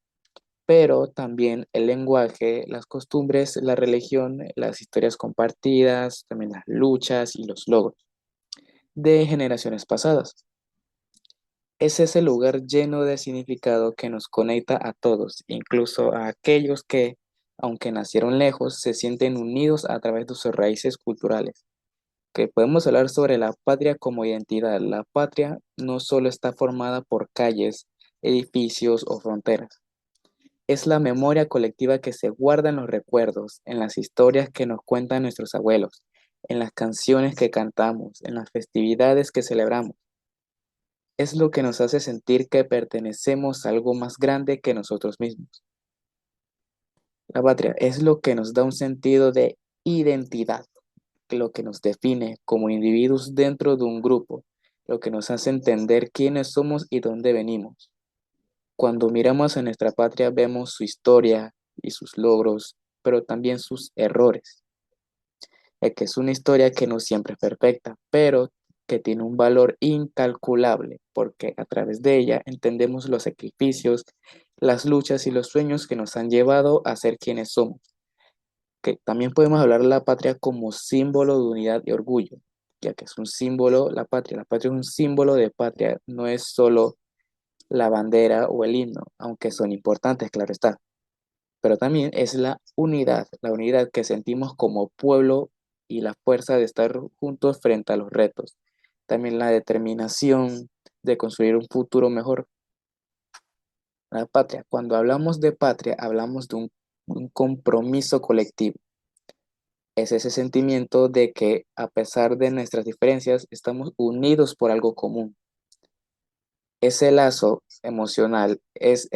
pero también el lenguaje, las costumbres, la religión, las historias compartidas, también las luchas y los logros de generaciones pasadas. Es ese lugar lleno de significado que nos conecta a todos, incluso a aquellos que, aunque nacieron lejos, se sienten unidos a través de sus raíces culturales. Que podemos hablar sobre la patria como identidad. La patria no solo está formada por calles, edificios o fronteras. Es la memoria colectiva que se guarda en los recuerdos, en las historias que nos cuentan nuestros abuelos, en las canciones que cantamos, en las festividades que celebramos. Es lo que nos hace sentir que pertenecemos a algo más grande que nosotros mismos. La patria es lo que nos da un sentido de identidad, lo que nos define como individuos dentro de un grupo, lo que nos hace entender quiénes somos y dónde venimos. Cuando miramos a nuestra patria vemos su historia y sus logros, pero también sus errores, ya que es una historia que no siempre es perfecta, pero que tiene un valor incalculable, porque a través de ella entendemos los sacrificios, las luchas y los sueños que nos han llevado a ser quienes somos. Que también podemos hablar de la patria como símbolo de unidad y orgullo, ya que es un símbolo, la patria es un símbolo de patria, no es solo la bandera o el himno, aunque son importantes, claro está, pero también es la unidad que sentimos como pueblo y la fuerza de estar juntos frente a los retos. También la determinación de construir un futuro mejor. La patria, cuando hablamos de patria, hablamos de un compromiso colectivo. Es ese sentimiento de que a pesar de nuestras diferencias, estamos unidos por algo común. Ese lazo emocional es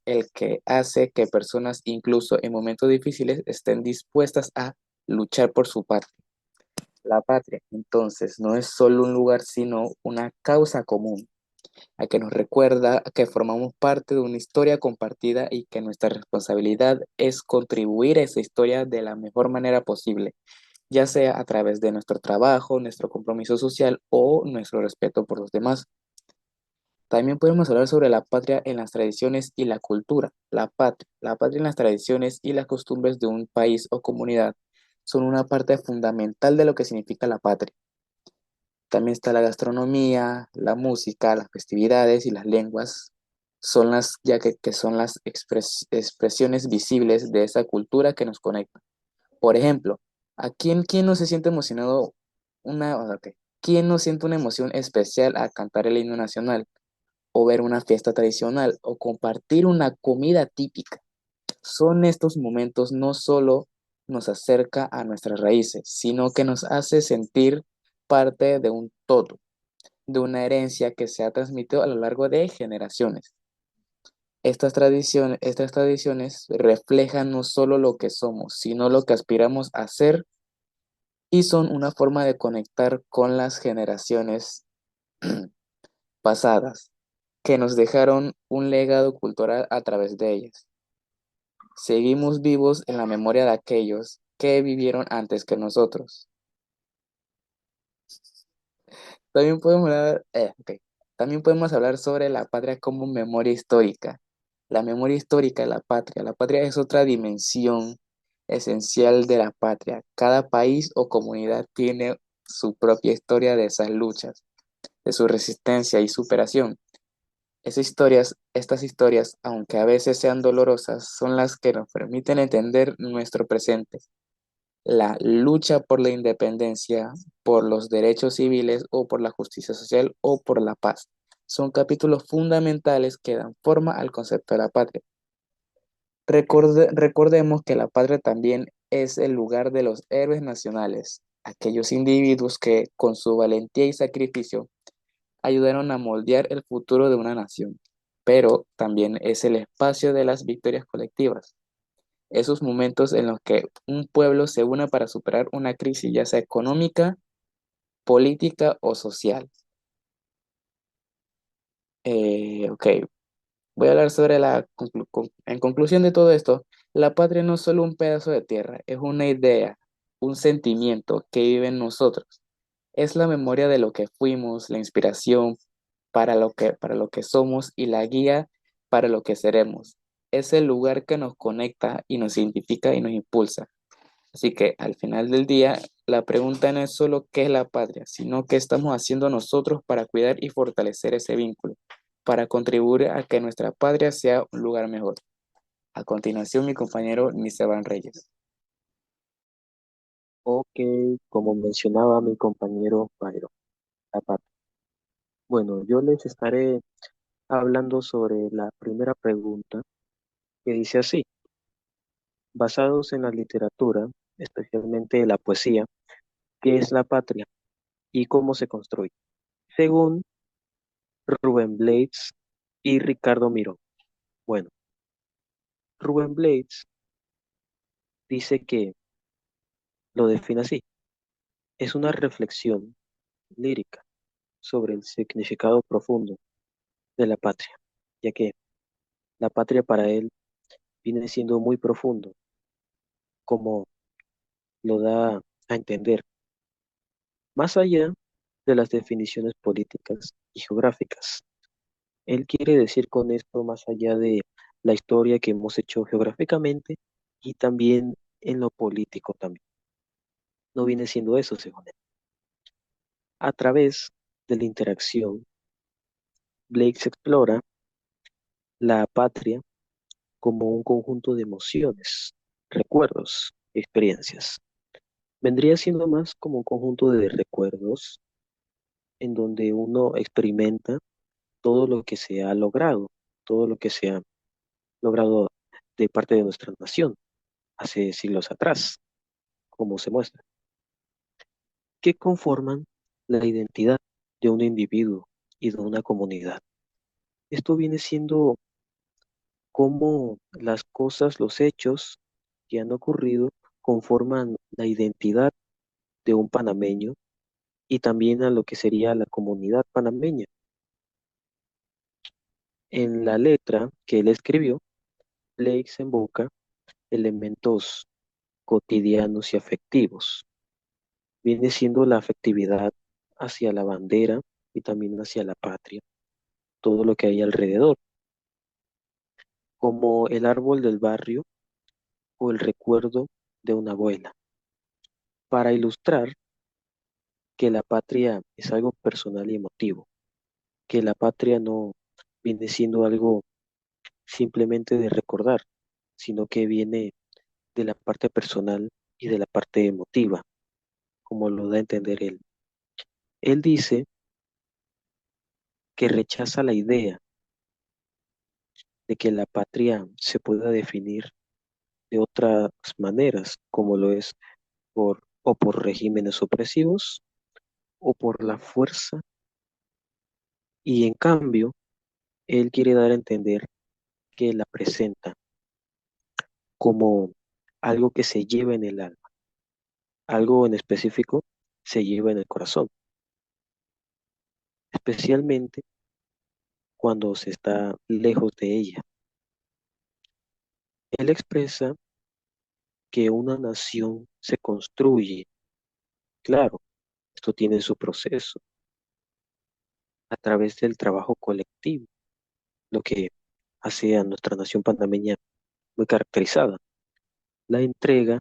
el que hace que personas, incluso en momentos difíciles, estén dispuestas a luchar por su patria. La patria, entonces, no es solo un lugar, sino una causa común, a que nos recuerda que formamos parte de una historia compartida y que nuestra responsabilidad es contribuir a esa historia de la mejor manera posible, ya sea a través de nuestro trabajo, nuestro compromiso social o nuestro respeto por los demás. También podemos hablar sobre la patria en las tradiciones y la cultura. La patria en las tradiciones y las costumbres de un país o comunidad son una parte fundamental de lo que significa la patria. También está la gastronomía, la música, las festividades y las lenguas, que son las expresiones visibles de esa cultura que nos conecta. Por ejemplo, quién no se siente emocionado, ok, quién no siente una emoción especial al cantar el himno nacional, o ver una fiesta tradicional, o compartir una comida típica? Son estos momentos no solo nos acerca a nuestras raíces, sino que nos hace sentir parte de un todo, de una herencia que se ha transmitido a lo largo de generaciones. Estas tradiciones reflejan no solo lo que somos, sino lo que aspiramos a ser, y son una forma de conectar con las generaciones pasadas, que nos dejaron un legado cultural a través de ellas. Seguimos vivos en la memoria de aquellos que vivieron antes que nosotros. También podemos ok. También podemos hablar sobre la patria como memoria histórica. La memoria histórica de la patria. La patria es otra dimensión esencial de la patria. Cada país o comunidad tiene su propia historia de esas luchas, de su resistencia y superación. Estas historias, aunque a veces sean dolorosas, son las que nos permiten entender nuestro presente. La lucha por la independencia, por los derechos civiles o por la justicia social o por la paz. Son capítulos fundamentales que dan forma al concepto de la patria. Recordemos que la patria también es el lugar de los héroes nacionales, aquellos individuos que con su valentía y sacrificio ayudaron a moldear el futuro de una nación, pero también es el espacio de las victorias colectivas, esos momentos en los que un pueblo se une para superar una crisis, ya sea económica, política o social. Ok, voy a hablar sobre en conclusión de todo esto, la patria no es solo un pedazo de tierra, es una idea, un sentimiento que vive en nosotros. Es la memoria de lo que fuimos, la inspiración para lo que somos y la guía para lo que seremos. Es el lugar que nos conecta y nos identifica y nos impulsa. Así que al final del día, la pregunta no es solo qué es la patria, sino qué estamos haciendo nosotros para cuidar y fortalecer ese vínculo, para contribuir a que nuestra patria sea un lugar mejor. A continuación, mi compañero Niceban Reyes. Ok, como mencionaba mi compañero Byron, la patria. Bueno, yo les estaré hablando sobre la primera pregunta que dice así: basados en la literatura, especialmente la poesía, ¿qué es la patria y cómo se construye? Según Rubén Blades y Ricardo Miró. Bueno, Rubén Blades dice que lo define así: es una reflexión lírica sobre el significado profundo de la patria, ya que la patria para él viene siendo muy profundo, como lo da a entender, más allá de las definiciones políticas y geográficas. Él quiere decir con esto más allá de la historia que hemos hecho geográficamente y también en lo político también. No viene siendo eso, según él. A través de la interacción, Blake explora la patria como un conjunto de emociones, recuerdos, experiencias. Vendría siendo más como un conjunto de recuerdos en donde uno experimenta todo lo que se ha logrado, todo lo que se ha logrado de parte de nuestra nación hace siglos atrás, como se muestra, que conforman la identidad de un individuo y de una comunidad. Esto viene siendo cómo las cosas, los hechos que han ocurrido conforman la identidad de un panameño y también a lo que sería la comunidad panameña. En la letra que él escribió, Blake se invoca elementos cotidianos y afectivos. Viene siendo la afectividad hacia la bandera y también hacia la patria, todo lo que hay alrededor, como el árbol del barrio o el recuerdo de una abuela, para ilustrar que la patria es algo personal y emotivo, que la patria no viene siendo algo simplemente de recordar, sino que viene de la parte personal y de la parte emotiva, como lo da a entender él. Él dice que rechaza la idea de que la patria se pueda definir de otras maneras, como lo es o por regímenes opresivos o por la fuerza, y en cambio, él quiere dar a entender que la presenta como algo que se lleva en el alma, algo en específico se lleva en el corazón, especialmente cuando se está lejos de ella. Él expresa que una nación se construye, claro, esto tiene su proceso, a través del trabajo colectivo, lo que hace a nuestra nación panameña muy caracterizada, la entrega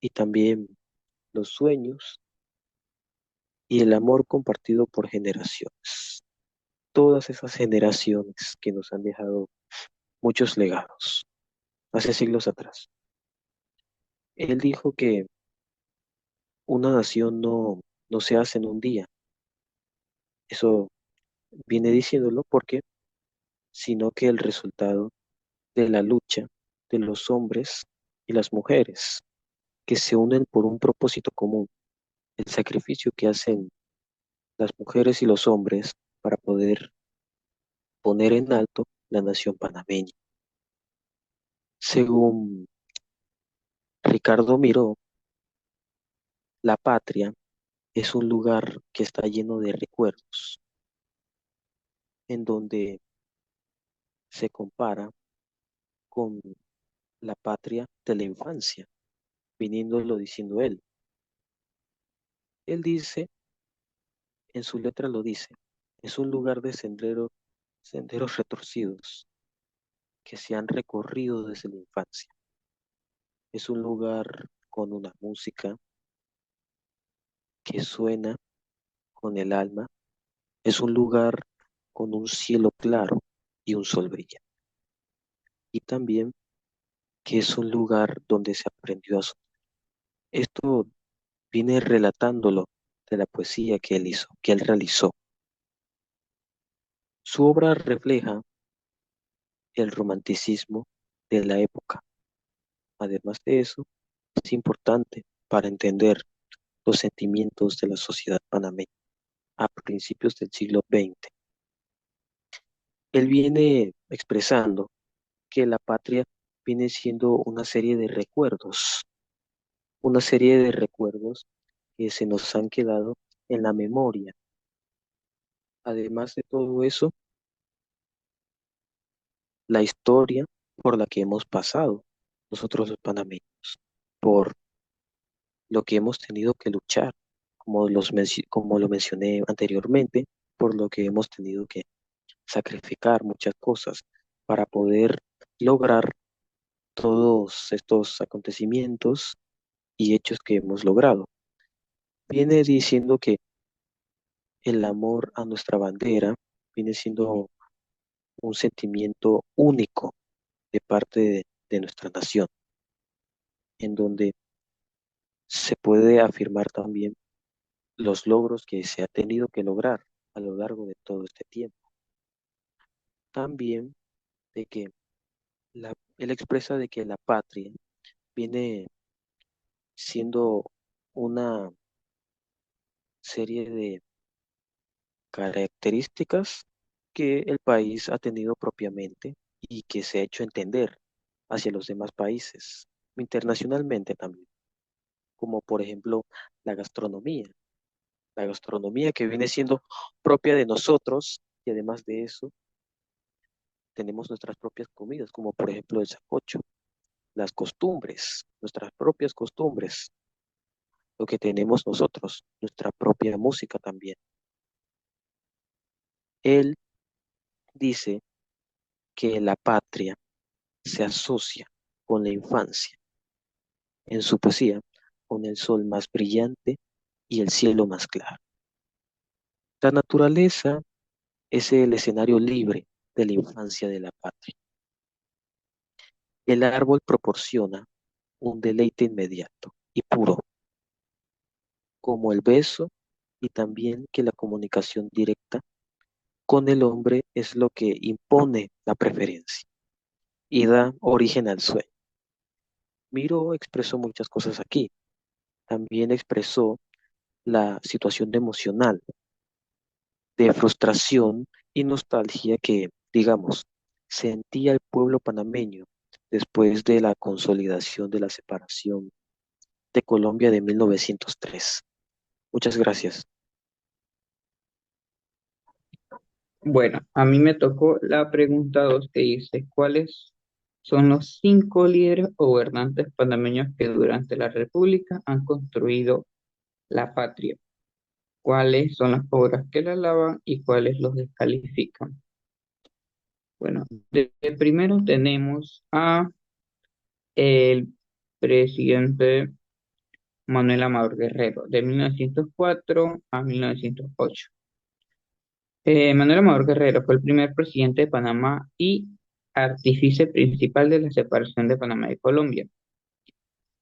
y también los sueños y el amor compartido por generaciones. todas esas generaciones que nos han dejado muchos legados hace siglos atrás. Él dijo que una nación no se hace en un día. Eso viene diciéndolo porque, sino que el resultado de la lucha de los hombres y las mujeres que se unen por un propósito común, el sacrificio que hacen las mujeres y los hombres para poder poner en alto la nación panameña. Según Ricardo Miró, la patria es un lugar que está lleno de recuerdos, en donde se compara con la patria de la infancia, viniéndolo diciendo él. Él dice, en su letra lo dice, es un lugar de senderos retorcidos que se han recorrido desde la infancia. Es un lugar con una música que suena con el alma. Es un lugar con un cielo claro y un sol brillante. Y también que es un lugar donde se aprendió a soñar. Esto viene relatándolo de la poesía que él hizo, que él realizó. Su obra refleja el romanticismo de la época. Además de eso, es importante para entender los sentimientos de la sociedad panameña a principios del siglo XX. Él viene expresando que la patria viene siendo una serie de recuerdos que se nos han quedado en la memoria. Además de todo eso, la historia por la que hemos pasado nosotros los panameños, por lo que hemos tenido que luchar, como lo mencioné anteriormente, por lo que hemos tenido que sacrificar muchas cosas para poder lograr todos estos acontecimientos y hechos que hemos logrado. Viene diciendo que el amor a nuestra bandera viene siendo un sentimiento único de parte de nuestra nación, en donde se puede afirmar también los logros que se ha tenido que lograr a lo largo de todo este tiempo. También de que él expresa de que la patria viene siendo una serie de características que el país ha tenido propiamente y que se ha hecho entender hacia los demás países, internacionalmente también, como por ejemplo la gastronomía, la gastronomía que viene siendo propia de nosotros y además de eso tenemos nuestras propias comidas, como por ejemplo el sancocho, las costumbres, nuestras propias costumbres, lo que tenemos nosotros, nuestra propia música también. Él dice que la patria se asocia con la infancia, en su poesía, con el sol más brillante y el cielo más claro. La naturaleza es el escenario libre de la infancia de la patria. El árbol proporciona un deleite inmediato y puro, como el beso y también que la comunicación directa con el hombre es lo que impone la preferencia y da origen al sueño. Miro expresó muchas cosas aquí. También expresó la situación emocional de frustración y nostalgia que, digamos, sentía el pueblo panameño después de la consolidación de la separación de Colombia de 1903. Muchas gracias. Bueno, a mí me tocó la pregunta 2 que dice, ¿cuáles son los 5 líderes o gobernantes panameños que durante la República han construido la patria? ¿Cuáles son las obras que la alaban y cuáles los descalifican? Bueno, de primero tenemos a el presidente Manuel Amador Guerrero, de 1904 a 1908. Manuel Amador Guerrero fue el primer presidente de Panamá y artífice principal de la separación de Panamá y Colombia.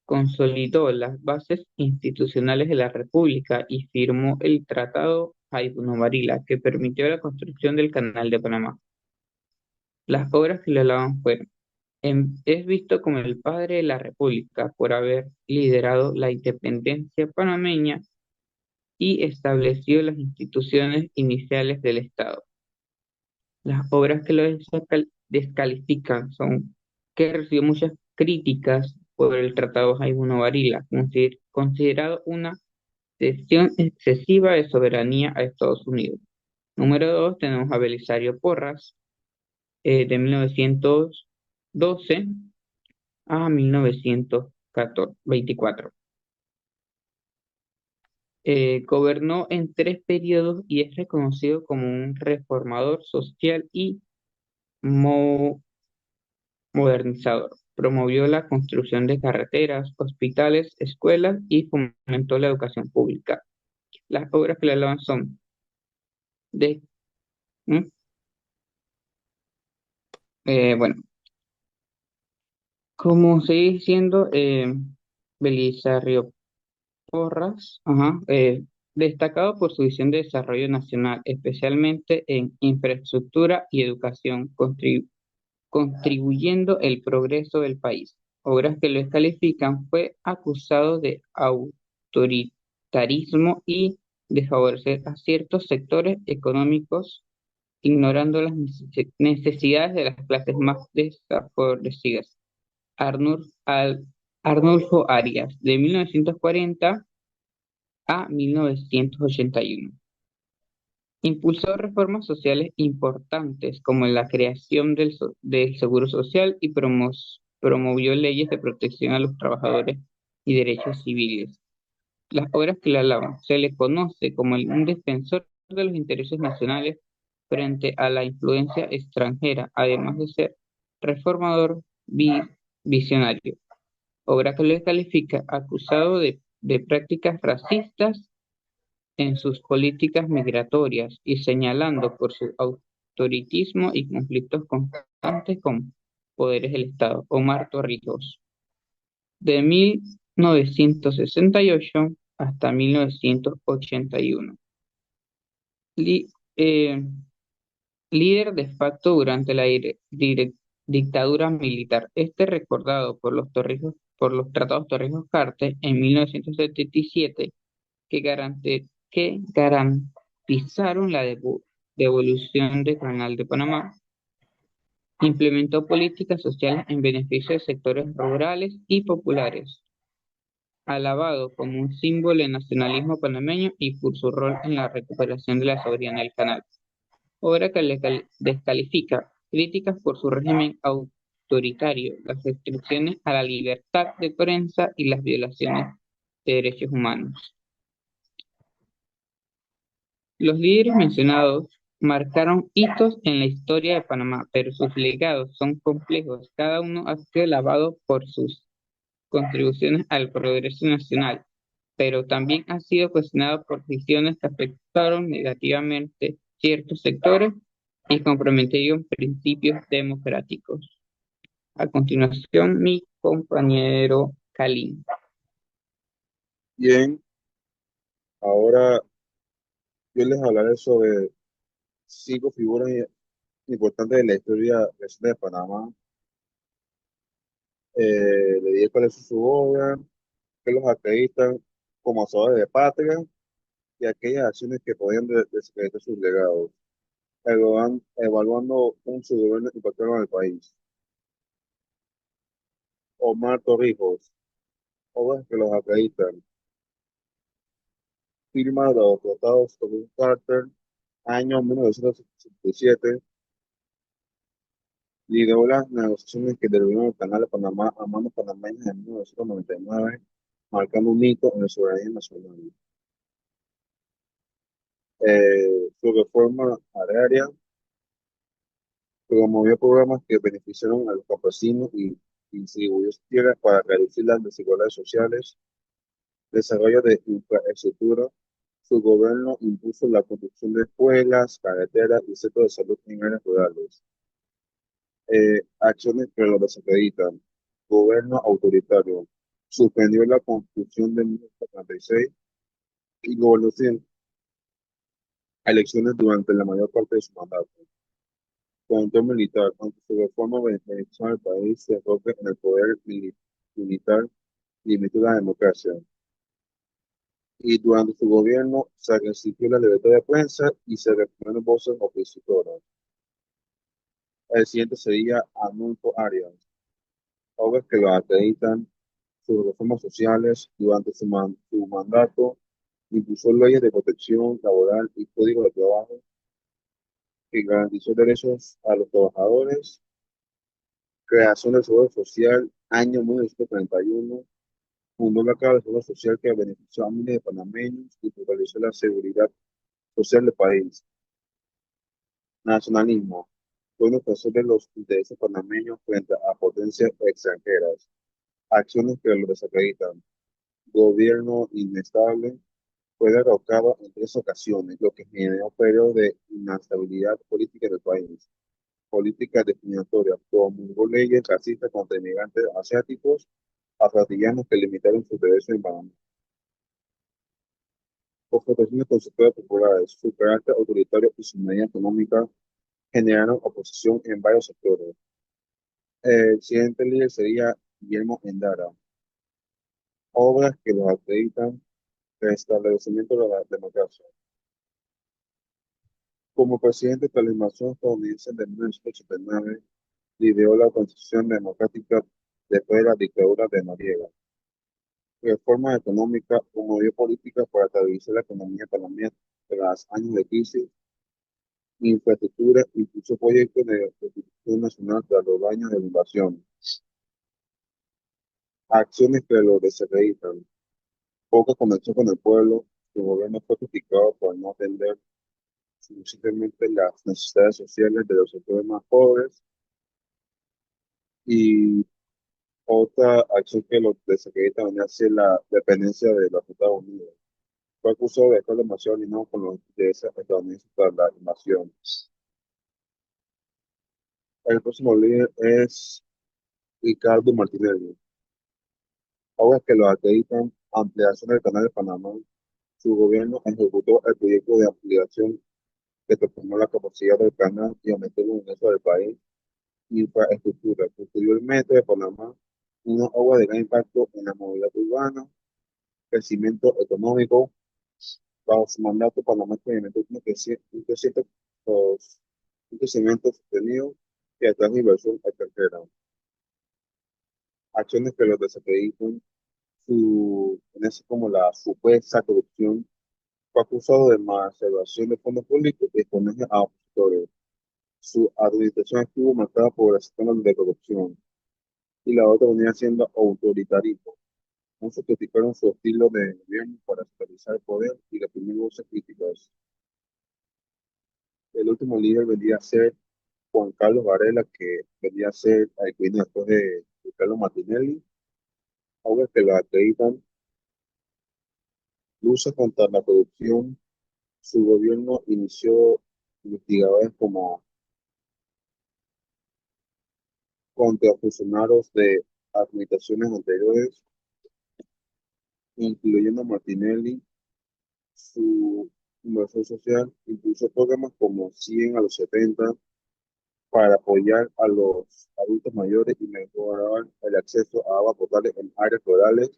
Consolidó las bases institucionales de la República y firmó el Tratado Jaimino-Varila, que permitió la construcción del Canal de Panamá. Las obras que le alaban fueron: es visto como el padre de la República por haber liderado la independencia panameña y establecido las instituciones iniciales del Estado. Las obras que lo descalifican son que recibió muchas críticas por el Tratado Jaimino Varila, considerado una cesión excesiva de soberanía a Estados Unidos. Número 2, tenemos a Belisario Porras, de 1912 a 1924. Gobernó en 3 periodos y es reconocido como un reformador social y mo- modernizador. Promovió la construcción de carreteras, hospitales, escuelas y fomentó la educación pública. Las obras que le alaban son de, ¿Mm? Bueno, como sigue diciendo, Belisario Porras, ajá, destacado por su visión de desarrollo nacional, especialmente en infraestructura y educación, contribuyendo el progreso del país. Obras que lo descalifican: fue acusado de autoritarismo y de favorecer a ciertos sectores económicos, ignorando las necesidades de las clases más desfavorecidas. Arnulfo Arias, de 1940 a 1981. Impulsó reformas sociales importantes como la creación del Seguro Social y promovió leyes de protección a los trabajadores y derechos civiles. Las obras que le alaban: se le conoce como un defensor de los intereses nacionales frente a la influencia extranjera, además de ser reformador visionario. Obra que le califica: acusado de prácticas racistas en sus políticas migratorias y señalando por su autoritarismo y conflictos constantes con poderes del Estado. Omar Torrijos, de 1968 hasta 1981. Li- eh, Líder de facto durante la dictadura militar. Este recordado por los tratados Torrijos-Cartes en 1977, que garantizaron la devolución del Canal de Panamá. Implementó políticas sociales en beneficio de sectores rurales y populares, alabado como un símbolo del nacionalismo panameño y por su rol en la recuperación de la soberanía del canal. Obra que le descalifica: críticas por su régimen autoritario, las restricciones a la libertad de prensa y las violaciones de derechos humanos. Los líderes mencionados marcaron hitos en la historia de Panamá, pero sus legados son complejos. Cada uno ha sido alabado por sus contribuciones al progreso nacional, pero también ha sido cuestionado por decisiones que afectaron negativamente ciertos sectores y comprometieron principios democráticos. A continuación, mi compañero Kalin. Bien, ahora yo les hablaré sobre 5 figuras importantes de la historia reciente de Panamá. Le diré cuál es su obra, que los acreditan como hacedores de patria y aquellas acciones que podían desacreditar sus legados, evaluando su gobierno impactaron al país. Omar Torrijos, obras que los acreditan: firma de los tratados Torrijos-Carter, año 1967, lideró las negociaciones que devolvieron el Canal de Panamá a manos panameñas en 1999, marcando un hito en la soberanía nacional. Su reforma agraria promovió programas que beneficiaron a los campesinos y distribuyó tierras para reducir las desigualdades sociales. Desarrollo de infraestructura: Su gobierno impuso la construcción de escuelas, carreteras y centros de salud en áreas rurales. Acciones que lo desacreditan. Gobierno autoritario. Suspendió la Constitución de 1946 y gobernó sin elecciones durante la mayor parte de su mandato. Control militar. Aunque su reforma benefició al país, se enfoca en el poder militar, limitó la democracia. Y durante su gobierno se restringió la libertad de prensa y se reprimieron voces opositoras. El siguiente sería Arnulfo Arias, obras que lo acreditan sus reformas sociales durante su mandato, impulsó leyes de protección laboral y código de trabajo que garantizó derechos a los trabajadores, creación del Seguro Social, año 1931, fundó la Caja del Seguro Social que benefició a miles de panameños y fortaleció la seguridad social del país. Nacionalismo. Fue un defensor de los intereses panameños frente a potencias extranjeras. Acciones que lo desacreditan. Gobierno inestable. Fue derrocado en 3 ocasiones, lo que generó un periodo de inestabilidad política en el país. Política discriminatoria. Promulgó leyes racistas contra inmigrantes asiáticos, afroamericanos que limitaron sus derechos en Panamá. Confrontaciones con sectores populares. Su carácter autoritario y su medida económica generaron oposición en varios sectores. El siguiente líder sería Guillermo Endara. Obras que lo acreditan: restablecimiento de la democracia. Como presidente de la invasión estadounidense de 1989, lideró la transición democrática después de la dictadura de Noriega. Reforma económica, promovió políticas para estabilizar la economía panameña tras años de crisis. Infraestructura, impulsó proyectos de reconstrucción nacional tras los años de la invasión. Acciones que lo desacreditan. Poca conexión con el pueblo, su gobierno fue criticado por no atender suficientemente las necesidades sociales de los sectores más pobres. Y otra acción que lo desacredita venía a ser la dependencia de los Estados Unidos. Fue acusado de estar demasiado alineado con los intereses estadounidenses tras la invasión. El próximo líder es Ricardo Martinelli. Obras que lo acreditan: ampliación del canal de Panamá. Su gobierno ejecutó el proyecto de ampliación que transformó la capacidad del canal y aumentó los ingresos del país. Infraestructura. Construyó el metro de Panamá, una obra de gran impacto en la movilidad urbana. Crecimiento económico. Bajo su mandato, Panamá experimentó un crecimiento sostenido que atrae inversión extranjera. Acciones que los desacreditan. En eso como la supuesta corrupción. Fue acusado de malversación de fondos públicos y espionaje a opositores. Su administración estuvo marcada por escándalos de corrupción y la otra venía siendo autoritarismo. Muchos criticaron su estilo de gobierno para centralizar el poder y reprimir voces críticas. El último líder vendría a ser Juan Carlos Varela, que vendría a ser el que vino después de Carlos Martinelli. Ahora que lo acreditan, lucha contra la corrupción. Su gobierno inició investigadores como contra funcionarios de administraciones anteriores, incluyendo a Martinelli. Su inversión social impulsó programas como 100 a los 70 para apoyar a los adultos mayores y mejorar el acceso a agua potable en áreas rurales.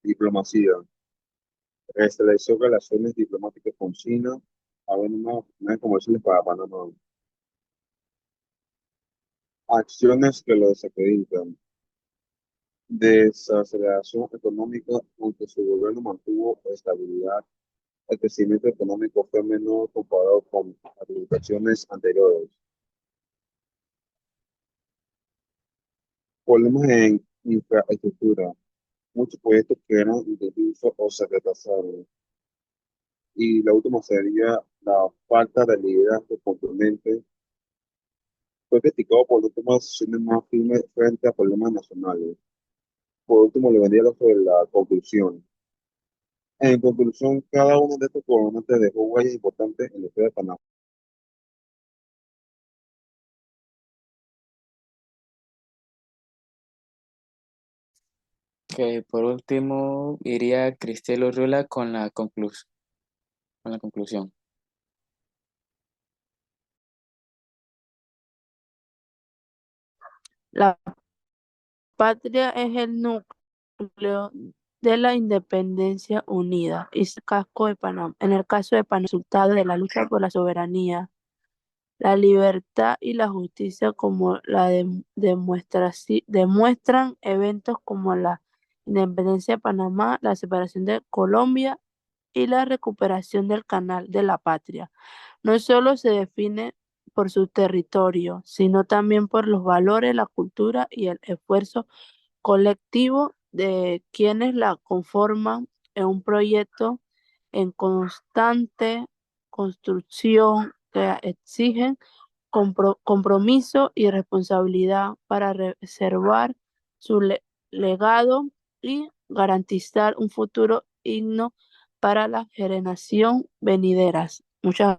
Diplomacia. Restableció relaciones diplomáticas con China, abriendo nuevas oportunidades comerciales para Panamá. Acciones que lo desacreditan. Desaceleración económica, aunque su gobierno mantuvo estabilidad, el crecimiento económico fue menor comparado con administraciones anteriores. Problemas en infraestructura. Muchos proyectos quedaron inconclusos o se retrasaron. Y la última sería la falta de liderazgo contundente. Fue criticado por no tomar decisiones más firmes frente a problemas nacionales. Por último, le vendría lo sobre la conclusión. En conclusión, cada uno de estos gobernantes dejó huellas importantes en la historia de Panamá. Que por último iría Cristel Urriola con la conclusión. La patria es el núcleo de la independencia unida y casco de Panamá. En el caso de Panamá, resultado de la lucha por la soberanía, la libertad y la justicia como demuestran eventos como la independencia de Panamá, la separación de Colombia y la recuperación del Canal de la Patria. No solo se define por su territorio, sino también por los valores, la cultura y el esfuerzo colectivo de quienes la conforman en un proyecto en constante construcción que exigen compromiso y responsabilidad para preservar su legado y garantizar un futuro digno para las generaciones venideras. Muchas